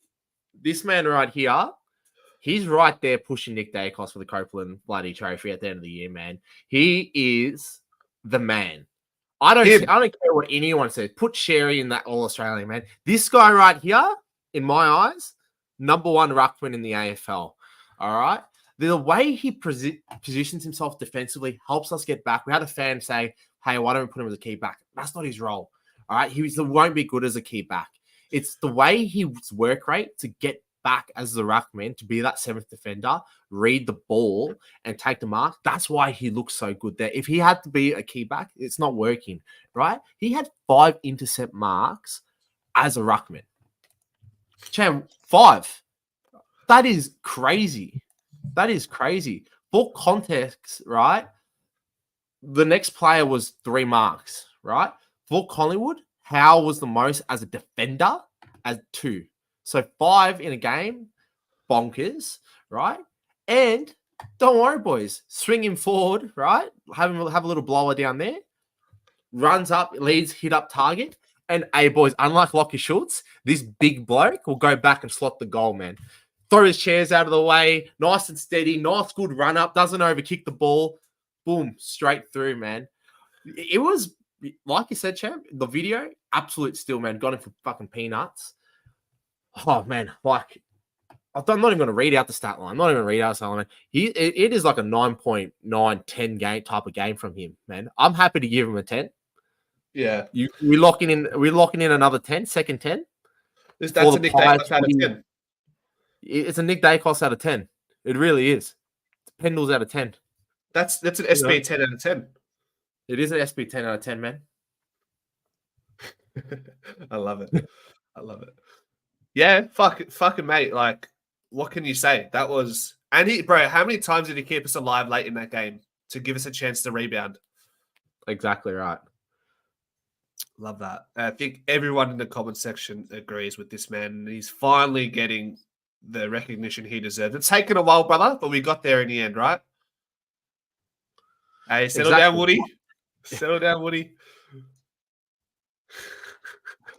this man right here, he's right there pushing Nick Dacos for the Copeland bloody trophy at the end of the year, man. He is the man. I don't care what anyone says. Put Sherry in that All-Australian, man. This guy right here, in my eyes, number 1 ruckman in the AFL. All right? The way he positions himself defensively helps us get back. We had a fan say, hey, why don't we put him as a key back? That's not his role. All right? He won't be good as a key back. It's the way his work rate to get back as the ruckman to be that seventh defender, read the ball, and take the mark. That's why he looks so good there. If he had to be a key back, it's not working, right? He had 5 intercept marks as a ruckman. Cham, 5. That is crazy. That is crazy. For context, right? The next player was 3 marks, right? For Collingwood, Howe was the most as a defender as 2. So 5 in a game, bonkers, right? And don't worry, boys. Swing him forward, right? Have a little blower down there. Runs up, leads, hit up target. And hey, boys, unlike Lockie Schultz, this big bloke will go back and slot the goal, man. Throw his chairs out of the way, nice and steady, nice, good run up, doesn't overkick the ball. Boom, straight through, man. It was, like you said, champ, the video, absolute steal, man. Got him for fucking peanuts. Oh, man, like, I'm not even going to read out the stat line. I'm not even going to read out the stat line. It is like a 9.9, 10 game type of game from him, man. I'm happy to give him a 10. Yeah. We're locking in another 10, second 10. That's a Nick Dacos out of 10. It's a Nick Dacos out of 10. It really is. It's Pendles out of 10. That's an SB 10 out of 10. It is an SB 10 out of 10, man. I love it. I love it. Yeah, fucking mate. Like, what can you say? That was... And bro, how many times did he keep us alive late in that game to give us a chance to rebound? Exactly right. Love that. I think everyone in the comment section agrees with this man. He's finally getting the recognition he deserves. It's taken a while, brother, but we got there in the end, right? Hey, settle down, Woody. Settle down, Woody.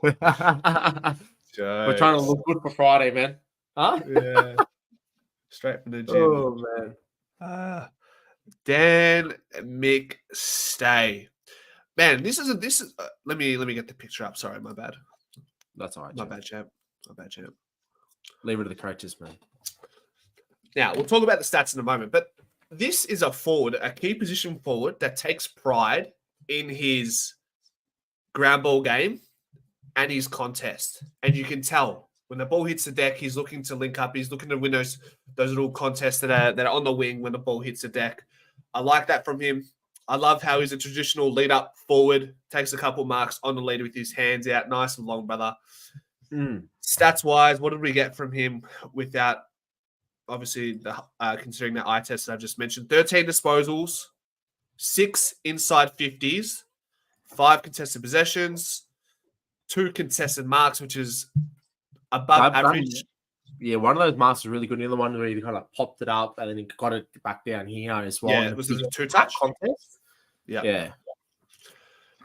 We're trying to look good for Friday, man. Huh? Yeah. Straight from the gym. Oh, man. Dan McStay. Man, this is let me get the picture up. Sorry, my bad. That's all right. My bad, champ. Leave it to the coaches, man. Now, we'll talk about the stats in a moment, but this is a forward, a key position forward that takes pride in his ground ball game and his contest. And you can tell when the ball hits the deck, he's looking to link up. He's looking to win those little contests that are on the wing when the ball hits the deck. I like that from him. I love how he's a traditional lead-up forward, takes a couple marks on the lead with his hands out. Nice and long, brother. Stats-wise, what did we get from him without, obviously, considering that eye test that I've just mentioned? 13 disposals, 6 inside 50s, 5 contested possessions, 2 contested marks, which is above average. Yeah, one of those marks was really good. The other one where he kind of popped it up and then he got it back down here as well. Yeah, it was a 2-touch contest. Yeah.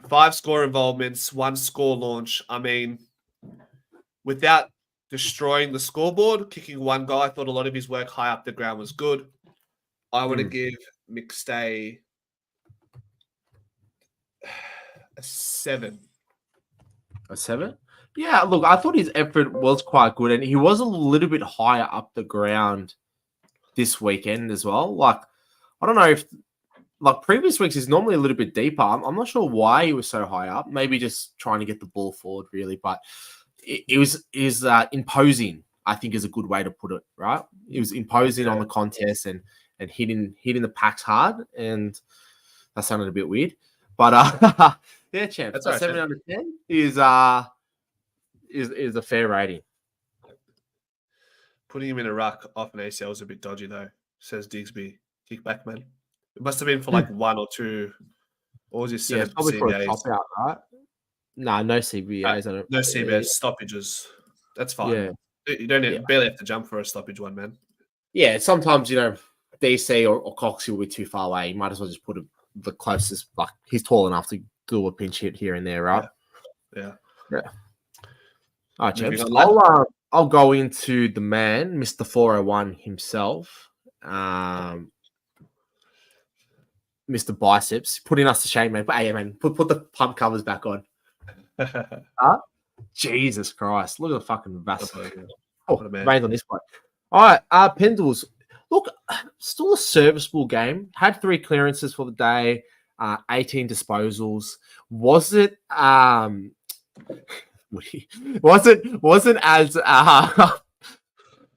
5 score involvements, 1 score launch. I mean, without destroying the scoreboard, kicking 1 goal, I thought a lot of his work high up the ground was good. I want to give McStay a 7. A 7? Yeah, look, I thought his effort was quite good, and he was a little bit higher up the ground this weekend as well. Like, I don't know if, like previous weeks, he's normally a little bit deeper. I'm not sure why he was so high up. Maybe just trying to get the ball forward, really. But it was imposing, I think, is a good way to put it, right? It was imposing on the contest and hitting the packs hard, and that sounded a bit weird. But yeah, champ, that's right, 7 out of 10 is a fair rating. Putting him in a ruck off an ACL is a bit dodgy, though, says Digsby. Kick back, man. It must have been for like 1 or 2. What was his set? Probably for a top out, right? No CBAs. No CBAs, stoppages. That's fine. Yeah. You don't barely have to jump for a stoppage one, man. Yeah, sometimes, DC or Coxie will be too far away. You might as well just put the closest, like he's tall enough to do a pinch hit here and there, right? Yeah. All right, James. I'll go into the man, Mr. 401 himself, Mr. Biceps, putting us to shame, man. But hey, man, put the pump covers back on. Jesus Christ! Look at the fucking Vaseline. Rained on this one. All right, Pendles. Look, still a serviceable game. Had 3 clearances for the day. 18 disposals. Wasn't as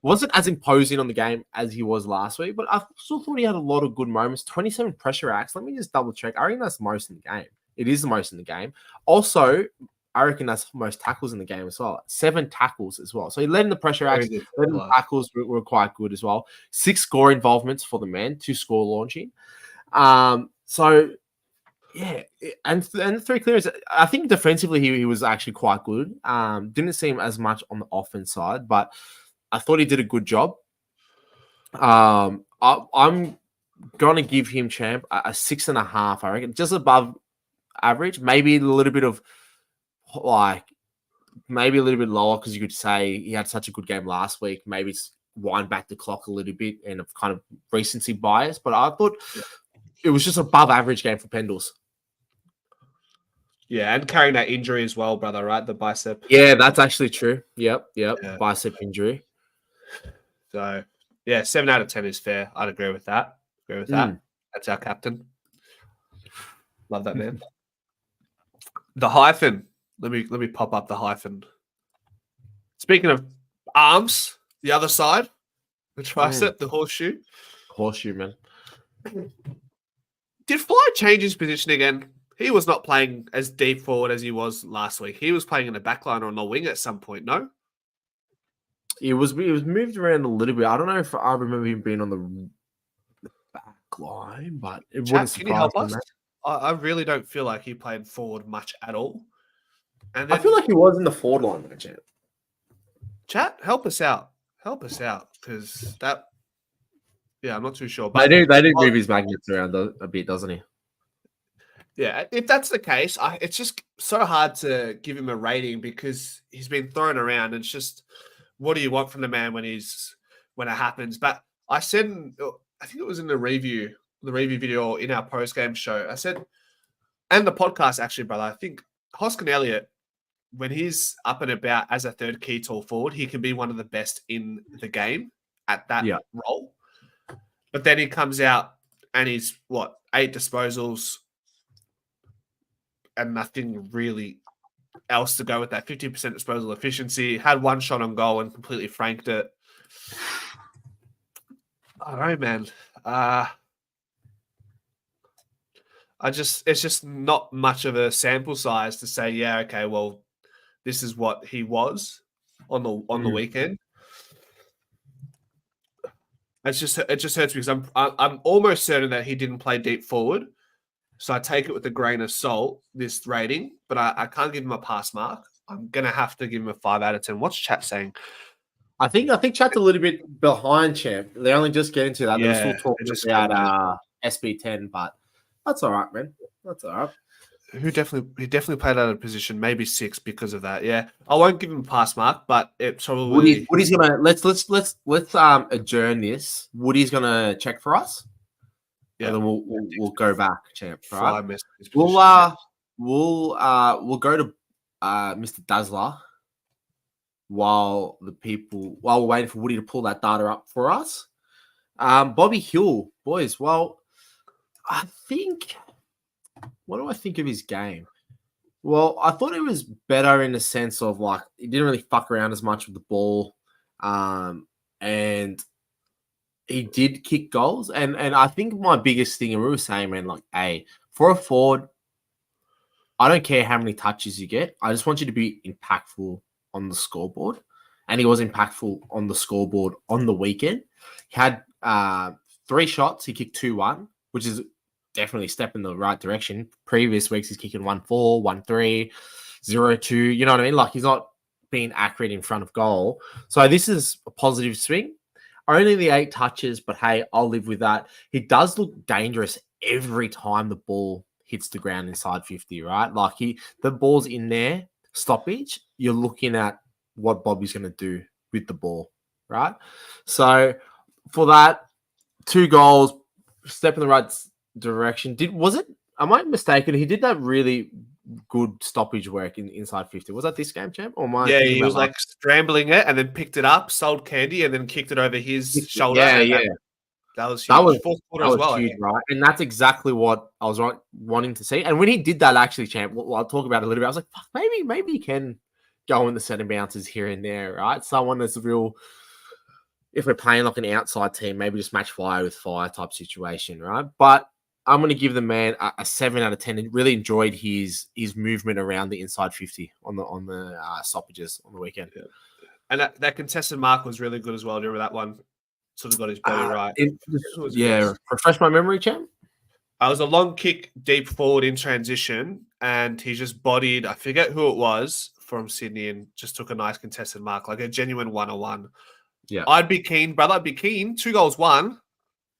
wasn't as imposing on the game as he was last week, but I still thought he had a lot of good moments. 27 pressure acts. Let me just double check. I reckon that's the most in the game. It is the most in the game. Also, I reckon that's most tackles in the game as well. 7 tackles as well. So he led in the pressure acts. Led in the tackles were quite good as well. 6 score involvements for the man. 2 score launching. So yeah, and 3 clearances. I think defensively he was actually quite good. Didn't seem as much on the offense side, but I thought he did a good job. I'm gonna give him champ a 6.5. I reckon, just above average. Maybe a little bit of maybe a little bit lower because you could say he had such a good game last week. Maybe it's wind back the clock a little bit and of kind of recency bias. But I thought it was just above average game for Pendles. Yeah, and carrying that injury as well, brother, right? The bicep. Yeah, that's actually true. Yep. Yeah. Bicep injury. So, yeah, 7 out of 10 is fair. I'd agree with that. That's our captain. Love that, man. The hyphen. Let me pop up the hyphen. Speaking of arms, the other side, the tricep, the horseshoe. Horseshoe, man. Did Fly change his position again? He was not playing as deep forward as he was last week. He was playing in the back line or on the wing at some point, no? It was moved around a little bit. I don't know if I remember him being on the back line, but it wouldn't surprise me. Can you help us? I really don't feel like he played forward much at all. And I feel like he was in the forward line, though, Chat. Chat, help us out. Help us out, because that. Yeah, I'm not too sure. But they do move his magnets around a bit, doesn't he? Yeah, if that's the case, it's just so hard to give him a rating because he's been thrown around. And it's just, what do you want from the man when it happens? But I said, I think it was in the review video in our post game show. I said, and the podcast actually, brother. I think Hoskin Elliott, when he's up and about as a third key tall forward, he can be one of the best in the game at that role. But then he comes out and he's 8 disposals. And nothing really else to go with that 50% disposal efficiency. Had 1 shot on goal and completely franked it. I don't know, man. It's just not much of a sample size to say, yeah, okay, well, this is what he was on the weekend. It just hurts because I'm almost certain that he didn't play deep forward. So I take it with a grain of salt, this rating, but I can't give him a pass mark. I'm going to have to give him a 5 out of 10. What's chat saying? I think chat's a little bit behind Champ. They're only just getting to that. They're still talking about SB10, but that's all right, man. That's all right. He definitely played out of position, maybe 6 because of that. Yeah, I won't give him a pass mark, but it's probably Woody's gonna let's adjourn this. Woody's gonna check for us. Yeah, and then we'll go back, Champ. Right? We'll go to Mr. Dazzler while we're waiting for Woody to pull that data up for us. Bobby Hill, boys. Well, what do I think of his game? Well, I thought it was better in the sense of he didn't really fuck around as much with the ball, and he did kick goals. And I think my biggest thing, and we were saying, man, for a forward, I don't care how many touches you get. I just want you to be impactful on the scoreboard. And he was impactful on the scoreboard on the weekend. He had 3 shots. He kicked 2-1, which is definitely a step in the right direction. Previous weeks, he's kicking 1-4, 1-3, 0-2. You know what I mean? He's not being accurate in front of goal. So this is a positive swing. Only the 8 touches, but hey, I'll live with that. He does look dangerous every time the ball hits the ground inside 50, right? The ball's in there, stoppage. You're looking at what Bobby's going to do with the ball, right? So for that, 2 goals, step in the right direction. Am I mistaken? He did that really good stoppage work inside 50. Was that this game, Champ? He was scrambling it and then picked it up, sold candy, and then kicked it over his shoulder. Yeah. That was huge. Fourth quarter as well. Huge, right? And that's exactly what I was wanting to see. And when he did that, actually, Champ, I'll talk about it a little bit. I was like, fuck, maybe he can go in the center bounces here and there, right? Someone that's real if we're playing like an outside team, maybe just match fire with fire type situation, right? But I'm going to give the man a 7 out of 10. I really enjoyed his movement around the inside 50 on the stoppages on the weekend. Yeah. And that contested mark was really good as well. Do you remember that one? Sort of got his body right. Refresh my memory, champ. It was a long kick deep forward in transition, and he just bodied, I forget who it was from Sydney, and just took a nice contested mark, like a genuine 1-on-1. Yeah. I'd be keen, brother. I'd be keen. 2 goals, 1.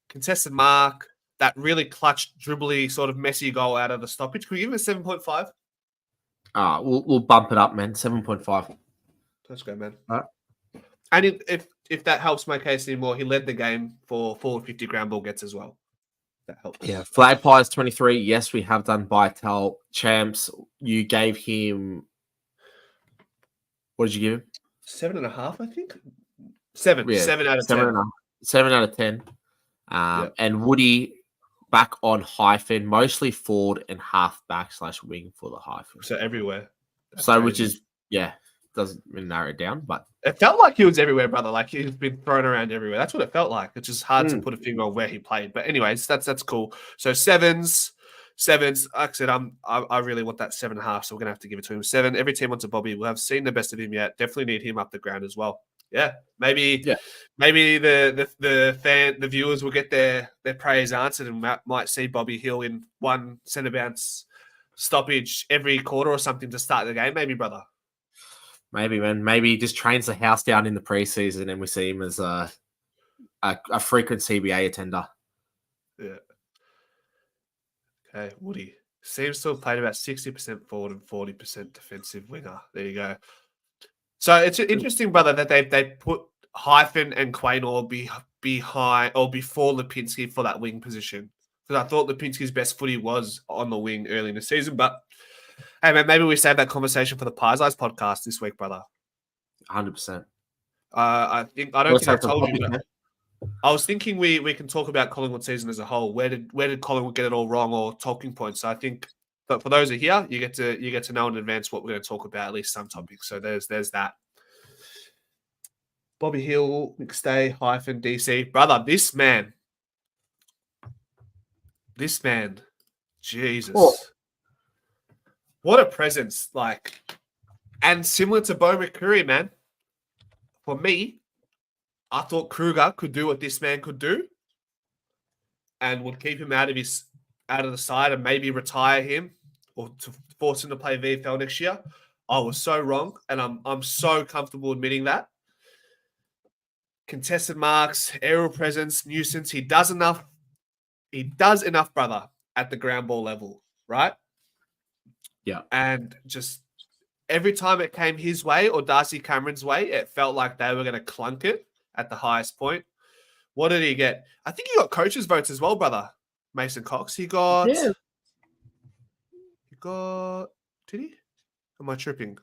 Contested mark, that really clutch, dribbly, sort of messy goal out of the stoppage. Can we give him a 7.5? We'll bump it up, man. 7.5. Let's go, man. All right. And if that helps my case anymore, he led the game for 450 ground ball gets as well. That helps. Yeah, Flag Pies 23. Yes, we have done Bytel. Champs, you gave him. What did you give him? 7.5, I think. 7. Yeah, 7 out of 10. 7 out of 10. And Woody back on hyphen, mostly forward and half back / wing for the hyphen. So everywhere. That's crazy. Which is, doesn't really narrow it down, but it felt like he was everywhere, brother. Like he's been thrown around everywhere. That's what it felt like. It's just hard to put a finger on where he played. But anyways, that's cool. So sevens. Like I said, I really want that 7.5, so we're gonna have to give it to him. 7. Every team wants a Bobby. We have seen the best of him yet. Definitely need him up the ground as well. Yeah, maybe the viewers will get their praise answered and might see Bobby Hill in one centre bounce stoppage every quarter or something to start the game. Maybe, brother. Maybe, man. Maybe he just trains the house down in the preseason and we see him as a frequent CBA attender. Yeah. Okay, Woody. Seems to have played about 60% forward and 40% defensive winger. There you go. So it's interesting, brother, that they put Hyphen and Quaynor behind or before Lipinski for that wing position. Because I thought Lipinski's best footy was on the wing early in the season. But, hey, man, maybe we save that conversation for the Pies Eyes podcast this week, brother. 100%. I don't think I told you. I was thinking we can talk about Collingwood season as a whole. Where did Collingwood get it all wrong or talking points? So I think, but for those who are here, you get to know in advance what we're going to talk about, at least some topics. So there's that. Bobby Hill, McStay, hyphen DC, brother. This man, Jesus, what a presence! Like, and similar to Bo McCreary, man. For me, I thought Kruger could do what this man could do, and would keep him out of the side and maybe retire him or to force him to play VFL next year. I was so wrong, and I'm so comfortable admitting that. Contested marks, aerial presence, nuisance. He does enough, brother, at the ground ball level, right? Yeah. And just every time it came his way or Darcy Cameron's way, it felt like they were going to clunk it at the highest point. What did he get? I think he got coaches' votes as well, brother. Mason Cox. He got. Did he? Am I tripping?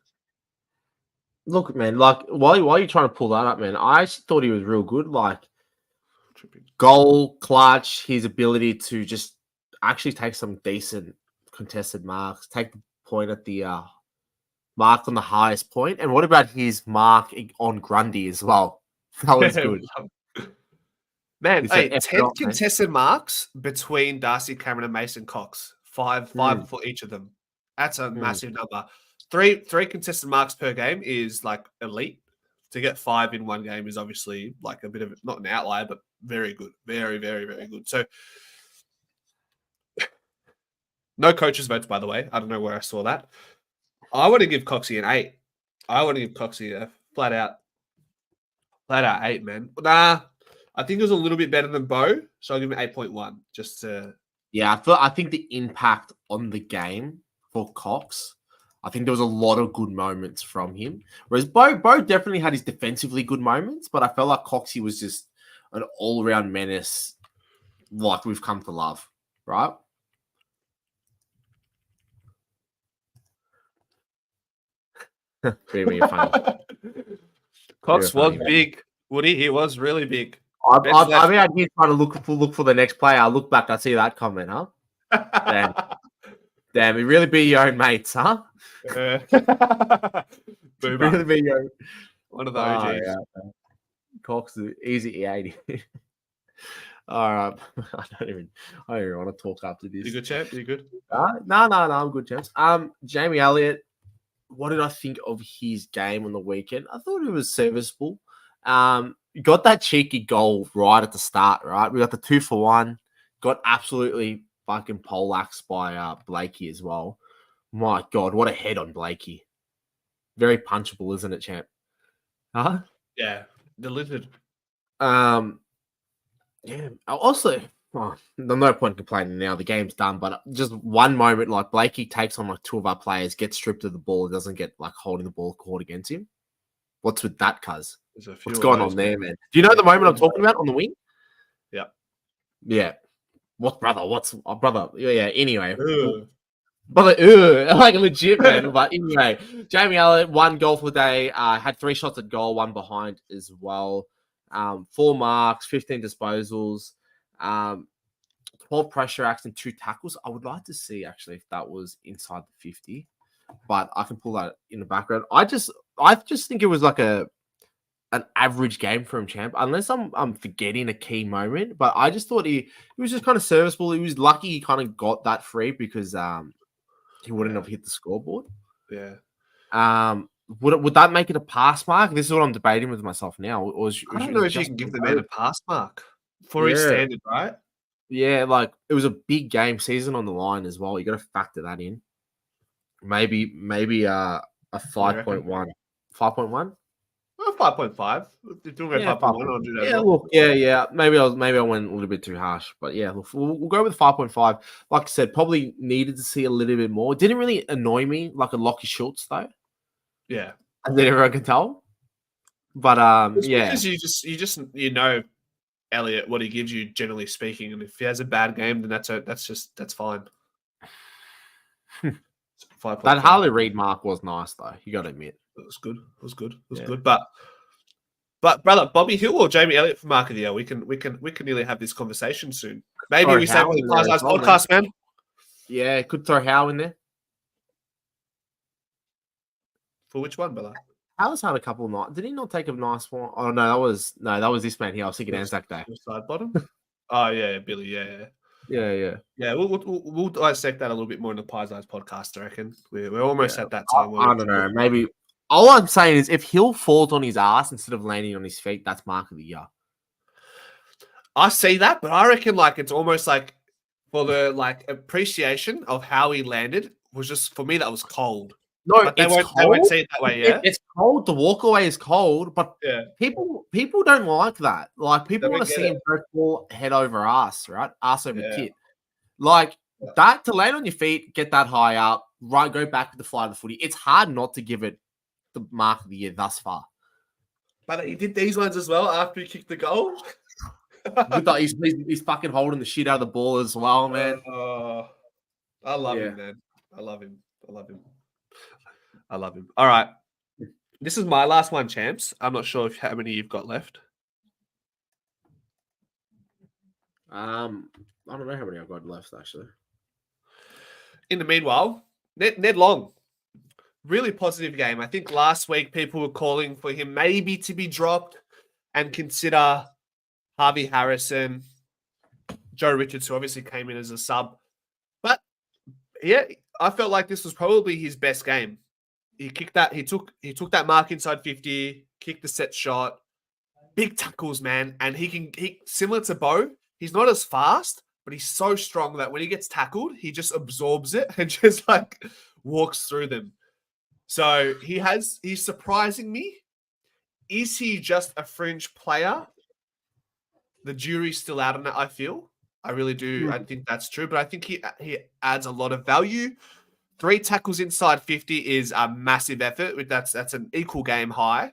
Look, man, like, why are you trying to pull that up, man? I actually thought he was real good. Like, goal, clutch, his ability to just actually take some decent contested marks, take the point at the mark on the highest point. And what about his mark on Grundy as well? That was good. Man, hey, 10 contested marks between Darcy Cameron and Mason Cox. Five for each of them. That's a massive number. Three contested marks per game is like elite. To get 5 in one game is obviously like a bit of not an outlier, but very good. Very, very, very good. So no coaches' votes, by the way. I don't know where I saw that. I want to give Coxie an 8. I want to give Coxie a flat out 8, man. Nah, I think it was a little bit better than Bo, so I'll give him 8.1 just to. Yeah, I think the impact on the game for Cox, I think there was a lot of good moments from him. Whereas Bo definitely had his defensively good moments, but I felt like Coxie was just an all-around menace like we've come to love, right? Very funny. Cox was big, Woody. He was really big. I'm out here trying to look for the next player. I look back, I see that comment, huh? Damn, it really be your own mates, huh? Really be your one of the OGs. Yeah. Cox, easy 80. All right. I don't even want to talk after this. You good, champ? You good? No, I'm good, champs. Jamie Elliott, what did I think of his game on the weekend? I thought it was serviceable. Got that cheeky goal right at the start, right? We got the 2-for-1. Got absolutely fucking poleaxed by Blakey as well. My God, what a head on Blakey. Very punchable, isn't it, champ? Huh? Yeah, delivered. Yeah. Also, there's no point complaining now. The game's done, but just one moment, like Blakey takes on like two of our players, gets stripped of the ball, and doesn't get like holding the ball caught against him. What's with that, cuz? What's going on there, man? Do you know the moment I'm talking about on the wing? Yeah. Yeah. What, brother? Brother? Yeah. Anyway. Ugh. Brother, like legit, man. But anyway, Jamie Elliott, 1 goal for the day. Had 3 shots at goal, 1 behind as well. 4 marks, 15 disposals, 12 pressure acts and 2 tackles. I would like to see actually if that was inside the 50, but I can pull that in the background. I just think it was like an average game for him, champ. Unless I'm forgetting a key moment, but I just thought he was just kind of serviceable. He was lucky he kind of got that free because he wouldn't have hit the scoreboard. Yeah. Would that make it a pass mark? This is what I'm debating with myself now. I don't know if you can give the man a pass mark for his standard, right? Yeah, like it was a big game, season on the line as well. You got to factor that in. Maybe a 5.1. 5.1? Well, 5.5. If you're doing 5.1, I'll do that. Yeah, look, yeah. Maybe I went a little bit too harsh, but yeah, look, we'll go with 5.5. Like I said, probably needed to see a little bit more. It didn't really annoy me like a Lockie Schultz though. Yeah, I think everyone can tell. But yeah, because you know Elliot what he gives you generally speaking, and if he has a bad game, then that's fine. That Harley Reid mark was nice though. You got to admit, it was good. It was good. But brother, Bobby Hill or Jamie Elliott for mark of the year? We can nearly have this conversation soon. Maybe we say for the Pies podcast, man. Yeah, could throw Howe in there. For which one, brother? How's had a couple of nights. Did he not take a nice one? Oh no, that was this man here. I was thinking Anzac Day. Side bottom. Oh yeah, Billy. Yeah. We'll dissect that a little bit more in the Pies Eyes podcast. I reckon we're almost at that time. I don't know. Maybe all I'm saying is if Hill falls on his ass instead of landing on his feet, that's mark of the year. I see that, but I reckon like it's almost like for the like appreciation of how he landed was just for me that was cold. No, but they won't see it that way. Yeah, it's cold. The walkaway is cold, but people don't like that. Like people want to see him go full head over ass, right? Ass over kit. Like that to land on your feet, get that high up, right? Go back to the fly of the footy. It's hard not to give it the mark of the year thus far. But he did these ones as well after he kicked the goal. He's fucking holding the shit out of the ball as well, man. I love him, man. I love him. All right. This is my last one, champs. I'm not sure how many you've got left. I don't know how many I've got left, actually. In the meanwhile, Ned Long. Really positive game. I think last week people were calling for him maybe to be dropped and consider Harvey Harrison, Joe Richards, who obviously came in as a sub. But yeah, I felt like this was probably his best game. He kicked that. He took that mark inside 50, kicked the set shot, big tackles, man. And he similar to Bo, he's not as fast, but he's so strong that when he gets tackled, he just absorbs it and just like walks through them. So he's surprising me. Is he just a fringe player? The jury's still out on it, I feel. I really do. I think that's true, but I think he adds a lot of value. 3 tackles inside 50 is a massive effort. That's an equal game high.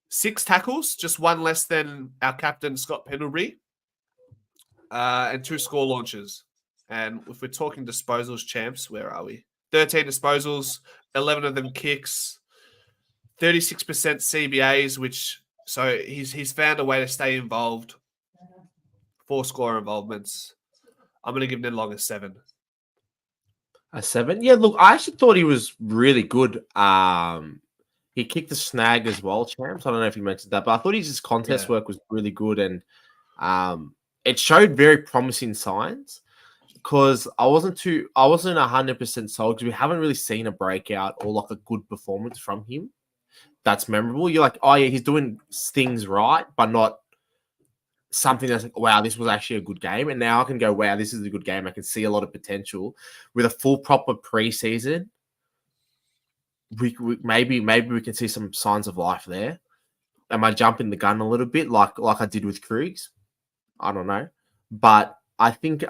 6 tackles, just 1 less than our captain, Scott Pendlebury. And 2 score launches. And if we're talking disposals, champs, where are we? 13 disposals, 11 of them kicks, 36% CBAs, so he's found a way to stay involved. 4 score involvements. I'm going to give Ned Long a 7. A 7? Yeah, look, I actually thought he was really good. He kicked the snag as well, champs. I don't know if you mentioned that, but I thought his contest work was really good, and it showed very promising signs. Because I wasn't 100% sold because we haven't really seen a breakout or like a good performance from him that's memorable. You're like, oh yeah, he's doing things right, but not something that's like, wow, this was actually a good game. And now I can go, wow, this is a good game. I can see a lot of potential with a full proper preseason. We maybe we can see some signs of life there. Am I jumping the gun a little bit like I did with Kriegs? I don't know, but I think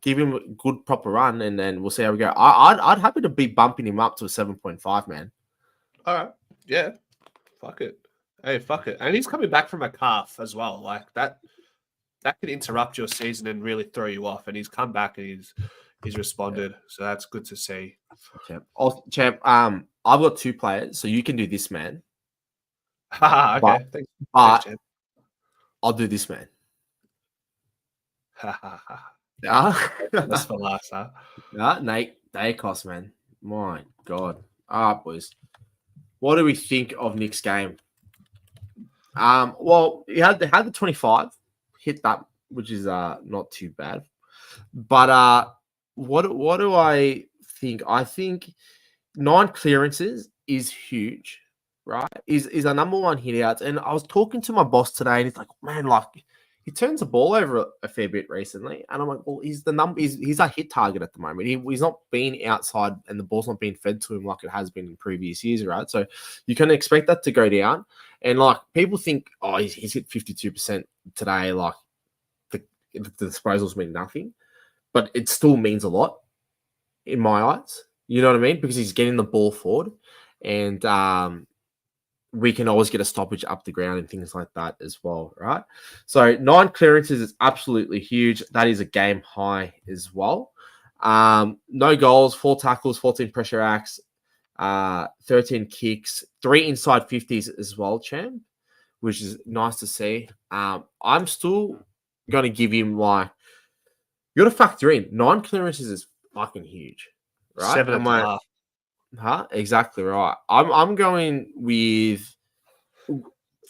give him a good proper run and then we'll see how we go. I'd happy to be bumping him up to a 7.5, man. All right, yeah, fuck it. Hey, fuck it. And he's coming back from a calf as well. Like that could interrupt your season and really throw you off. And he's come back and he's responded. So that's good to see. Champ. Also, champ, I've got 2 players, so you can do this, man. Okay. Thanks, champ. I'll do this, man. That's for last, huh? Nate Dacos, man. My God. All right, boys. What do we think of Nick's game? Well, he had the 25, hit that, which is not too bad. But what do I think? I think 9 clearances is huge, right? Is our number 1 hit outs. And I was talking to my boss today, and he's like, man, like he turns the ball over a fair bit recently. And I'm like, well, he's our hit target at the moment. He's not being outside and the ball's not being fed to him like it has been in previous years, right? So you can expect that to go down. And like people think, oh, he's hit 52% today, like the disposals mean nothing. But it still means a lot in my eyes. You know what I mean? Because he's getting the ball forward. And we can always get a stoppage up the ground and things like that as well, right? So 9 clearances is absolutely huge. That is a game high as well. No goals, 4 tackles, 14 pressure acts, 13 kicks, 3 inside 50s as well, champ, which is nice to see. I'm still going to give him like, you got to factor in 9 clearances is fucking huge, right? 7.5. Exactly right. I'm going with,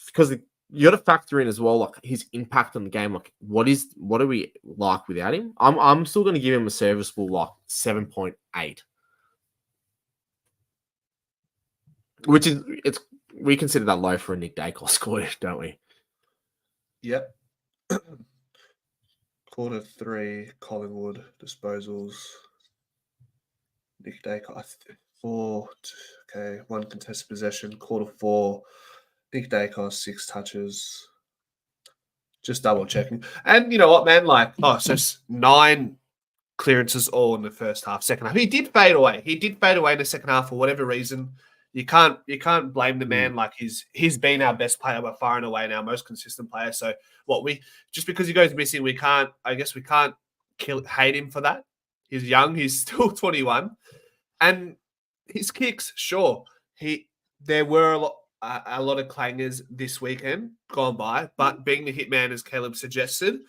because you got to factor in as well, like his impact on the game. Like, what are we like without him? I'm still going to give him a serviceable like 7.8, which is we consider that low for a Nick Dacos score, don't we? Yep. Quarter 3, Collingwood disposals. Nick Dacos 4. Okay, 1 contested possession. Quarter 4, Nick Dacos 6 touches. Just double checking. And you know what, man? Like, so 9 clearances all in the first half. Second half, he did fade away. He did fade away in the second half for whatever reason. You can't blame the man. Like he's been our best player by far and away, and our most consistent player. So just because he goes missing, we can't hate him for that. He's young. He's still 21, and his kicks, sure. There were a lot of clangers this weekend gone by, but being the hitman, as Caleb suggested,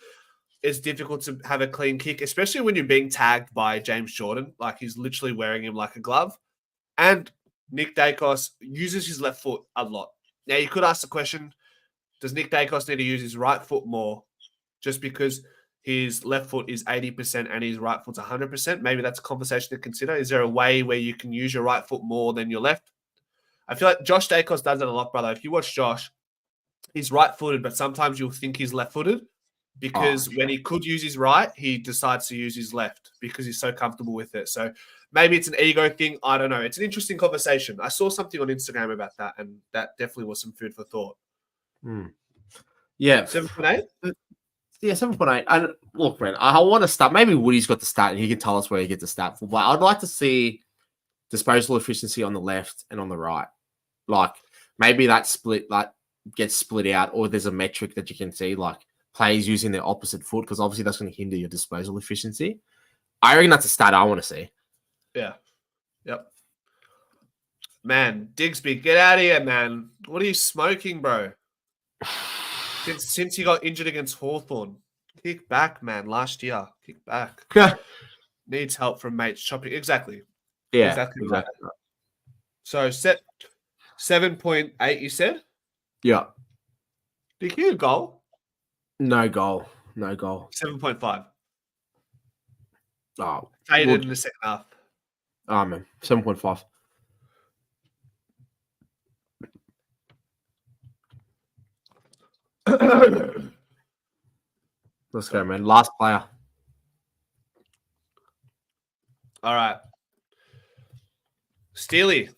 it's difficult to have a clean kick, especially when you're being tagged by James Jordan. Like he's literally wearing him like a glove. And Nick Dacos uses his left foot a lot. Now, you could ask the question, does Nick Dacos need to use his right foot more just because his left foot is 80% and his right foot's 100%? Maybe that's a conversation to consider. Is there a way where you can use your right foot more than your left? I feel like Josh Dacos does that a lot, brother. If you watch Josh, he's right-footed, but sometimes you'll think he's left-footed because when he could use his right, he decides to use his left because he's so comfortable with it. So maybe it's an ego thing. I don't know. It's an interesting conversation. I saw something on Instagram about that, and that definitely was some food for thought. Yeah. 7.8? Yeah, 7.8. And look, man, I want to start. Maybe Woody's got the stat and he can tell us where he gets the stat from. But I'd like to see disposal efficiency on the left and on the right. Like maybe that gets split out, or there's a metric that you can see, like players using their opposite foot, because obviously that's going to hinder your disposal efficiency. I reckon that's a stat I want to see. Yeah. Yep. Man, Digsby, get out of here, man. What are you smoking, bro? Since you got injured against Hawthorn, kick back, man. Last year, kick back. Needs help from mates chopping. Exactly. Yeah, exactly. Right. So 7.8, you said? Yeah. Did he get a goal? No goal. No goal. 7.5. Oh, Faded good. in the second half. Oh, man. 7.5. Let's go, man. Last player. All right. Steely.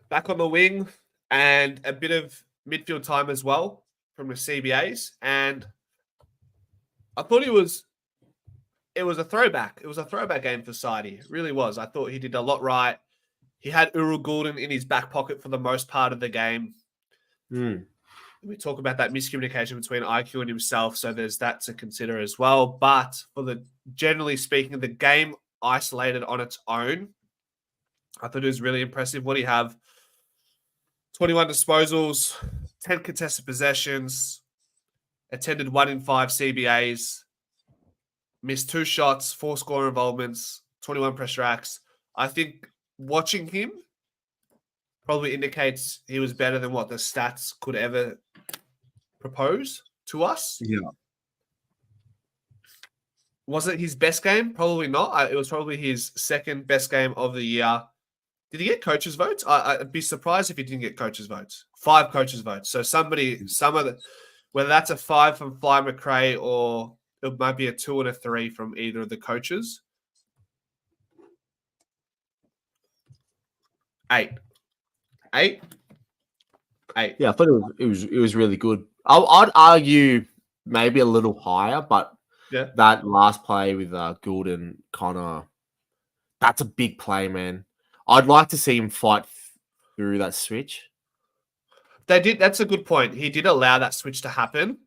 Back on the wing and a bit of midfield time as well from the CBAs. And I thought it was a throwback. It was a throwback game for Sidey. It really was. I thought he did a lot right. He had Uru Goulden in his back pocket for the most part of the game. We talk about that miscommunication between IQ and himself, so there's that to consider as well. But generally speaking, the game isolated on its own, I thought it was really impressive. What do you have? 21 disposals, 10 contested possessions, attended 1 in 5 CBAs, missed 2 shots, 4 score involvements, 21 pressure acts. I think watching him probably indicates he was better than what the stats could ever propose to us. Yeah. Was it his best game? Probably not. It was probably his second best game of the year. Did he get coaches' votes? I'd be surprised if he didn't get coaches' votes. 5 coaches' votes. So whether that's a 5 from Fly McRae or it might be a 2 and a 3 from either of the coaches. 8. Yeah, I thought it was really good. I'd argue maybe a little higher, but Yeah. that last play with Goulden, Connor, that's a big play, man. I'd like to see him fight through that switch. They did. That's a good point. He did allow that switch to happen.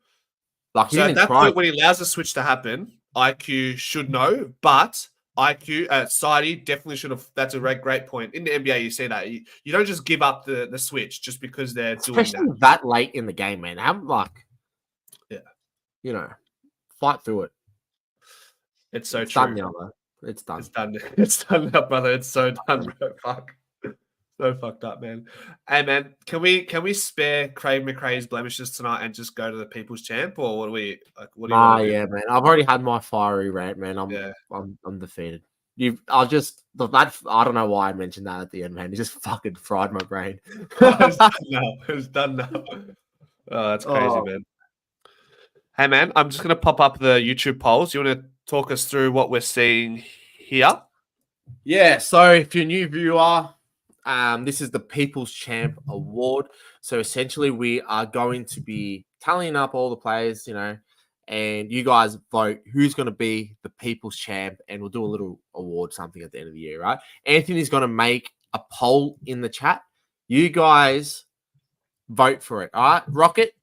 Like he So at didn't that try. point, when he allows the switch to happen, IQ should know, but Sidey definitely should have. That's a great point. In the NBA, you see that. You don't just give up the switch just because they're Especially doing that late in the game, man. Fight through it. It's so It's true. done now, though. It's done. It's done. It's done now, brother. It's so done, bro. Fuck. So fucked up, man. Hey, man, can we spare Craig McRae's blemishes tonight and just go to the People's Champ, or what do we like? What do you want to do? Yeah, man. I've already had my fiery rant, man. I'm defeated. I don't know why I mentioned that at the end, man. It just fucking fried my brain. It's done now. Oh, that's crazy, man. Hey, man, I'm just gonna pop up the YouTube polls. You want to talk us through what we're seeing here? Yeah. So if you're a new viewer, this is the People's Champ Award. So essentially, we are going to be tallying up all the players, and you guys vote who's going to be the People's Champ, and we'll do a little award something at the end of the year, right? Anthony's going to make a poll in the chat. You guys vote for it, all right? Rocket,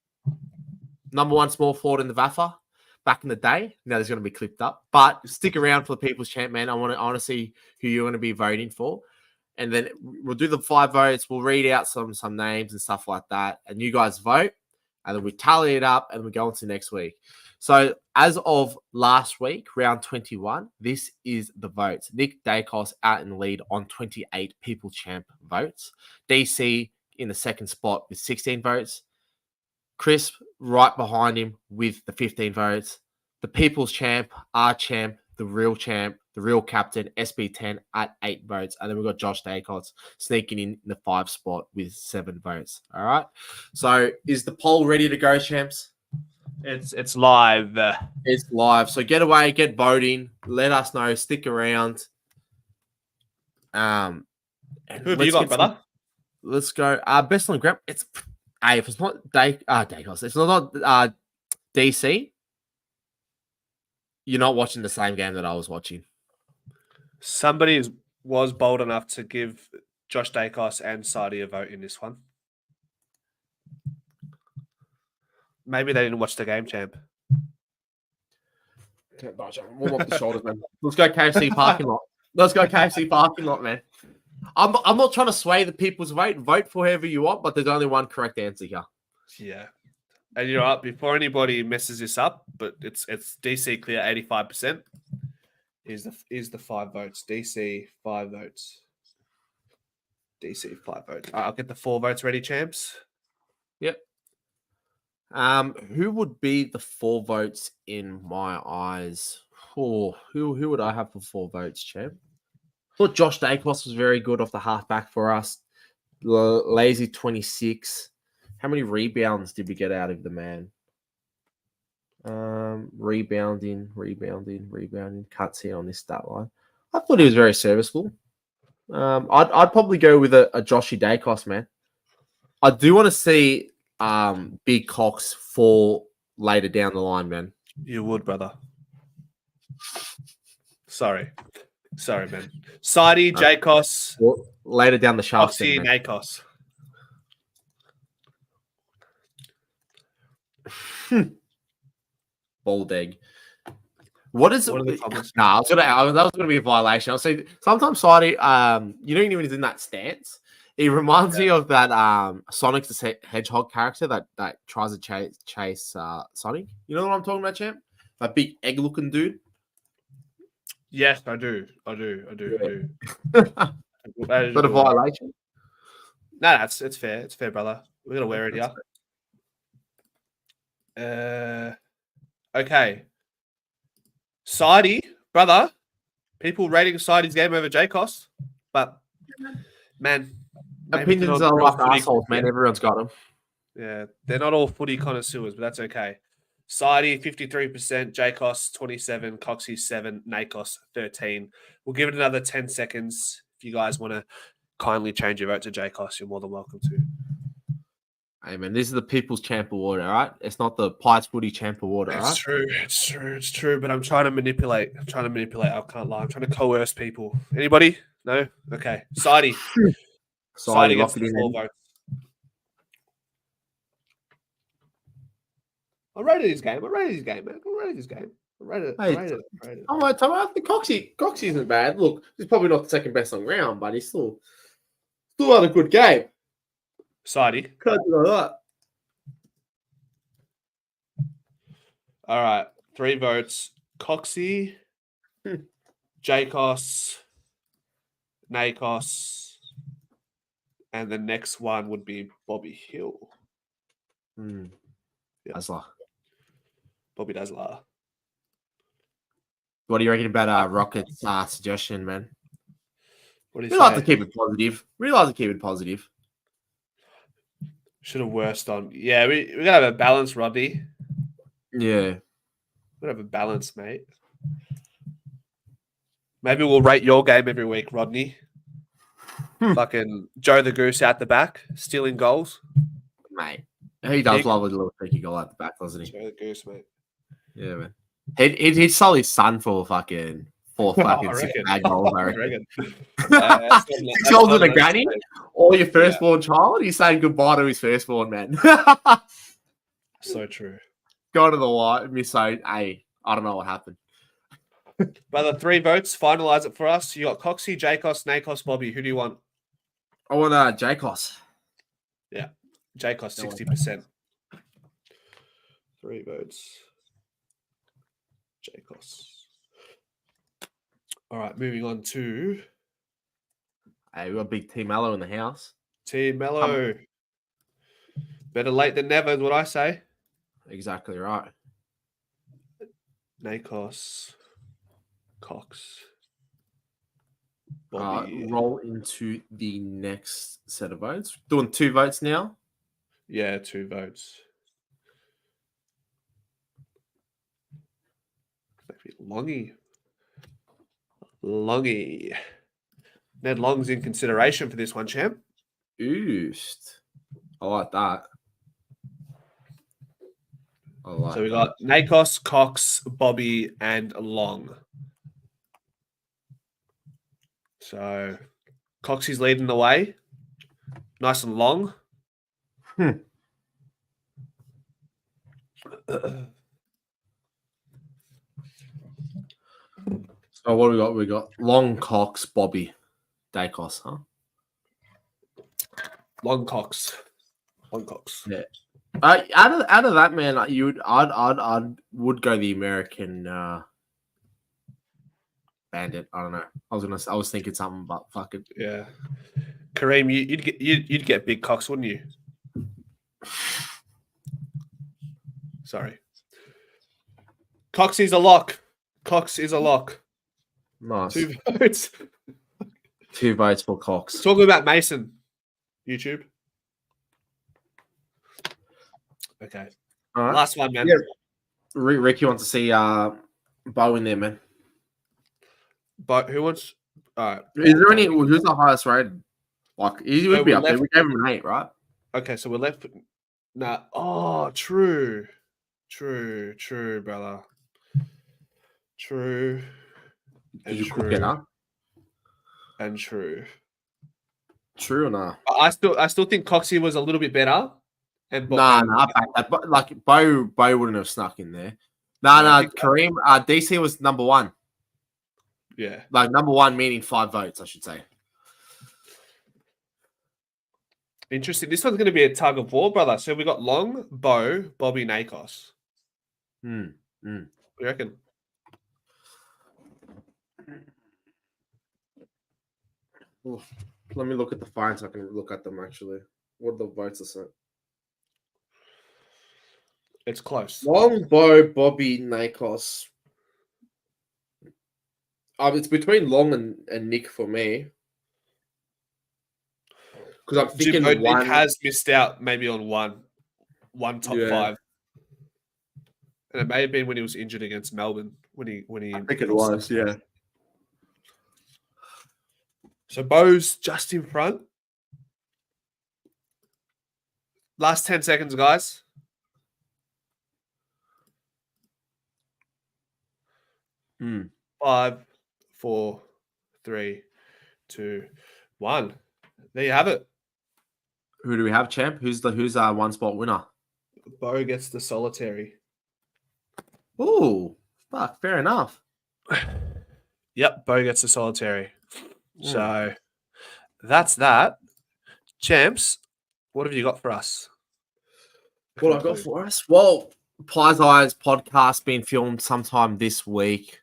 number 1 small forward in the VAFA back in the day. Now there's going to be clipped up, but stick around for the People's Champ, man. I want to see who you're going to be voting for. And then we'll do the 5 votes. We'll read out some names and stuff like that. And you guys vote. And then we tally it up and we go into next week. So as of last week, round 21, this is the votes. Nick Dacos out in the lead on 28 People's Champ votes. DC in the second spot with 16 votes. Chris right behind him with the 15 votes. The People's Champ, our champ, the real captain, SB10 at 8 votes. And then we've got Josh Dacos sneaking in the 5 spot with 7 votes. All right. So is the poll ready to go, champs? It's live. It's live. So get away, get voting. Let us know. Stick around. Who have you got, brother? Let's go. Best on grab. If it's not Dacos, it's not DC. You're not watching the same game that I was watching. Somebody was bold enough to give Josh Dacos and Sidey a vote in this one. Maybe they didn't watch the game, champ. Warm up the shoulders, man. Let's go KFC parking lot. Man. I'm not trying to sway the people's vote. Vote for whoever you want, but there's only one correct answer here. Yeah. And you're up before anybody messes this up, but it's DC clear 85%. Is the 5 votes. DC 5 votes. DC 5 votes. I'll get the 4 votes ready, champs. Yep. Who would be the 4 votes in my eyes? Oh, who would I have for 4 votes, champ? Thought Josh Dacos was very good off the halfback for us. Lazy 26. How many rebounds did we get out of the man? Rebounding. Can't see it on this stat line. I thought he was very serviceable. I'd probably go with a Joshy Dacos, man. I do want to see Big Cox fall later down the line, man. You would, brother. Sorry, man. Sidey, Jacos, later down the shaft. Foxy, Nacos. Bald egg. What is What are the it? comments? Nah, that was gonna be a violation. I'll say sometimes Sidey, you know, when he's in that stance, he reminds me of that Sonic the Hedgehog character that tries to chase Sonic. You know what I'm talking about, champ? That big egg looking dude. Yes, I do. Is that a violation? No, it's fair. It's fair, brother. We're gonna wear it here. Okay. Sidey, brother. People rating Sidey's game over Jacos, but man, opinions are like assholes, man. Everyone's got them. Yeah, they're not all footy connoisseurs, but that's okay. Sidey 53%, Jacos 27, Coxie 7, Nacos 13. We'll give it another 10 seconds. If you guys want to kindly change your vote to Jacos, you're more than welcome to. Hey man, this is the People's Champ Award, all right? It's not the Pies Footy Champ Award, all right? It's true. But I'm trying to manipulate. I can't lie. I'm trying to coerce people. Anybody? No? Okay. Sidey. Sidey gets the 4 votes. I rated his game, man. I rated it. Oh my time. I think Coxie isn't bad. Look, he's probably not the second best on ground, but he's still had a good game. Sidey. Can't do that. All right. 3 votes. Coxie, Jacos, Nacos, and the next one would be Bobby Hill. Dazzler. Bobby Dazzler. What do you reckon about Rocket's suggestion, man? What do you We like to keep it positive. Should have worst on. Yeah, we gotta have a balance, Rodney. Yeah. We gotta have a balance, mate. Maybe we'll rate your game every week, Rodney. Fucking Joe the Goose out the back, stealing goals. Mate. He does love a little tricky goal out the back, doesn't he? Joe the Goose, mate. Yeah, man. He'd sell his son for fucking 4 fucking 6 bad goals, I reckon. 6 goals in a granny, or your firstborn child. He's saying goodbye to his firstborn, man. So true. Go to the light, miss out. Hey, I don't know what happened. By the 3 votes, finalize it for us. You got Coxie, Jacos, Nacos, Bobby. Who do you want? I want Jacos. Yeah, Jacos 60%. 3 votes. Jacos. All right, moving on to. Hey, we got big Team Mello in the house. Team Mello. Better late than never, is what I say. Exactly right. Nacos. Cox. Bobby. Roll into the next set of votes. Doing 2 votes now? Yeah, 2 votes. Maybe Longy. Ned Long's in consideration for this one, champ. Oost. I like that. So we got Nacos, Cox, Bobby, and Long. So Coxie's leading the way. Nice and long. So what do we got? We got Long, Cox, Bobby, Dacos, huh? Long Cox. Yeah. Out of that, man, I would go the American Bandit. I don't know. I was thinking something, but fuck it. Yeah. Kareem, you'd get big cocks, wouldn't you? Sorry. Cox is a lock. Cox is a lock. Nice. 2 votes. 2 votes for Cox. Talking about Mason. YouTube. Okay. All right. Last one, man. Yeah. Ricky wants to see Bo in there, man. But who wants? All right. Is there any? Who's the highest rated? Like he would be up there. We gave him an 8, right? Okay, so we're left. Nah. Oh, true, brother. True. And you could get up. And true. True or not? I still think Coxie was a little bit better. And Nah, but like Bo wouldn't have snuck in there. Nah, Kareem, DC was number 1. Yeah. Like number 1 meaning 5 votes, I should say. Interesting. This one's going to be a tug of war, brother. So we got Long, Bo, Bobby, Nakos. What do you reckon? Oof. Let me look at the fines. I can look at them actually. What are the votes are set? It's close. Long, Bo, Bobby, Nakos. It's between Long and Nick for me. Because I'm thinking Nick one has missed out maybe on one top 5. And it may have been when he was injured against Melbourne. When he I think it was, yeah. So Bo's just in front. Last 10 seconds, guys. Mm. 5, 4, 3, 2, 1. There you have it. Who do we have, champ? Who's our 1 spot winner? Bo gets the solitary. Oh, fuck, fair enough. Yep, Bo gets the solitary. So that's that. Champs, what have you got for us? What I've got for us? Well, Plies Eyes podcast being filmed sometime this week.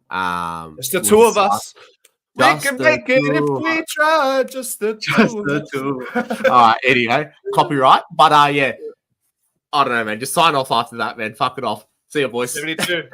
It's the 2 of us. We can make it if we try. Just the 2. All right, anyway, copyright. But yeah, I don't know, man. Just sign off after that, man. Fuck it off. See you, boys. 72.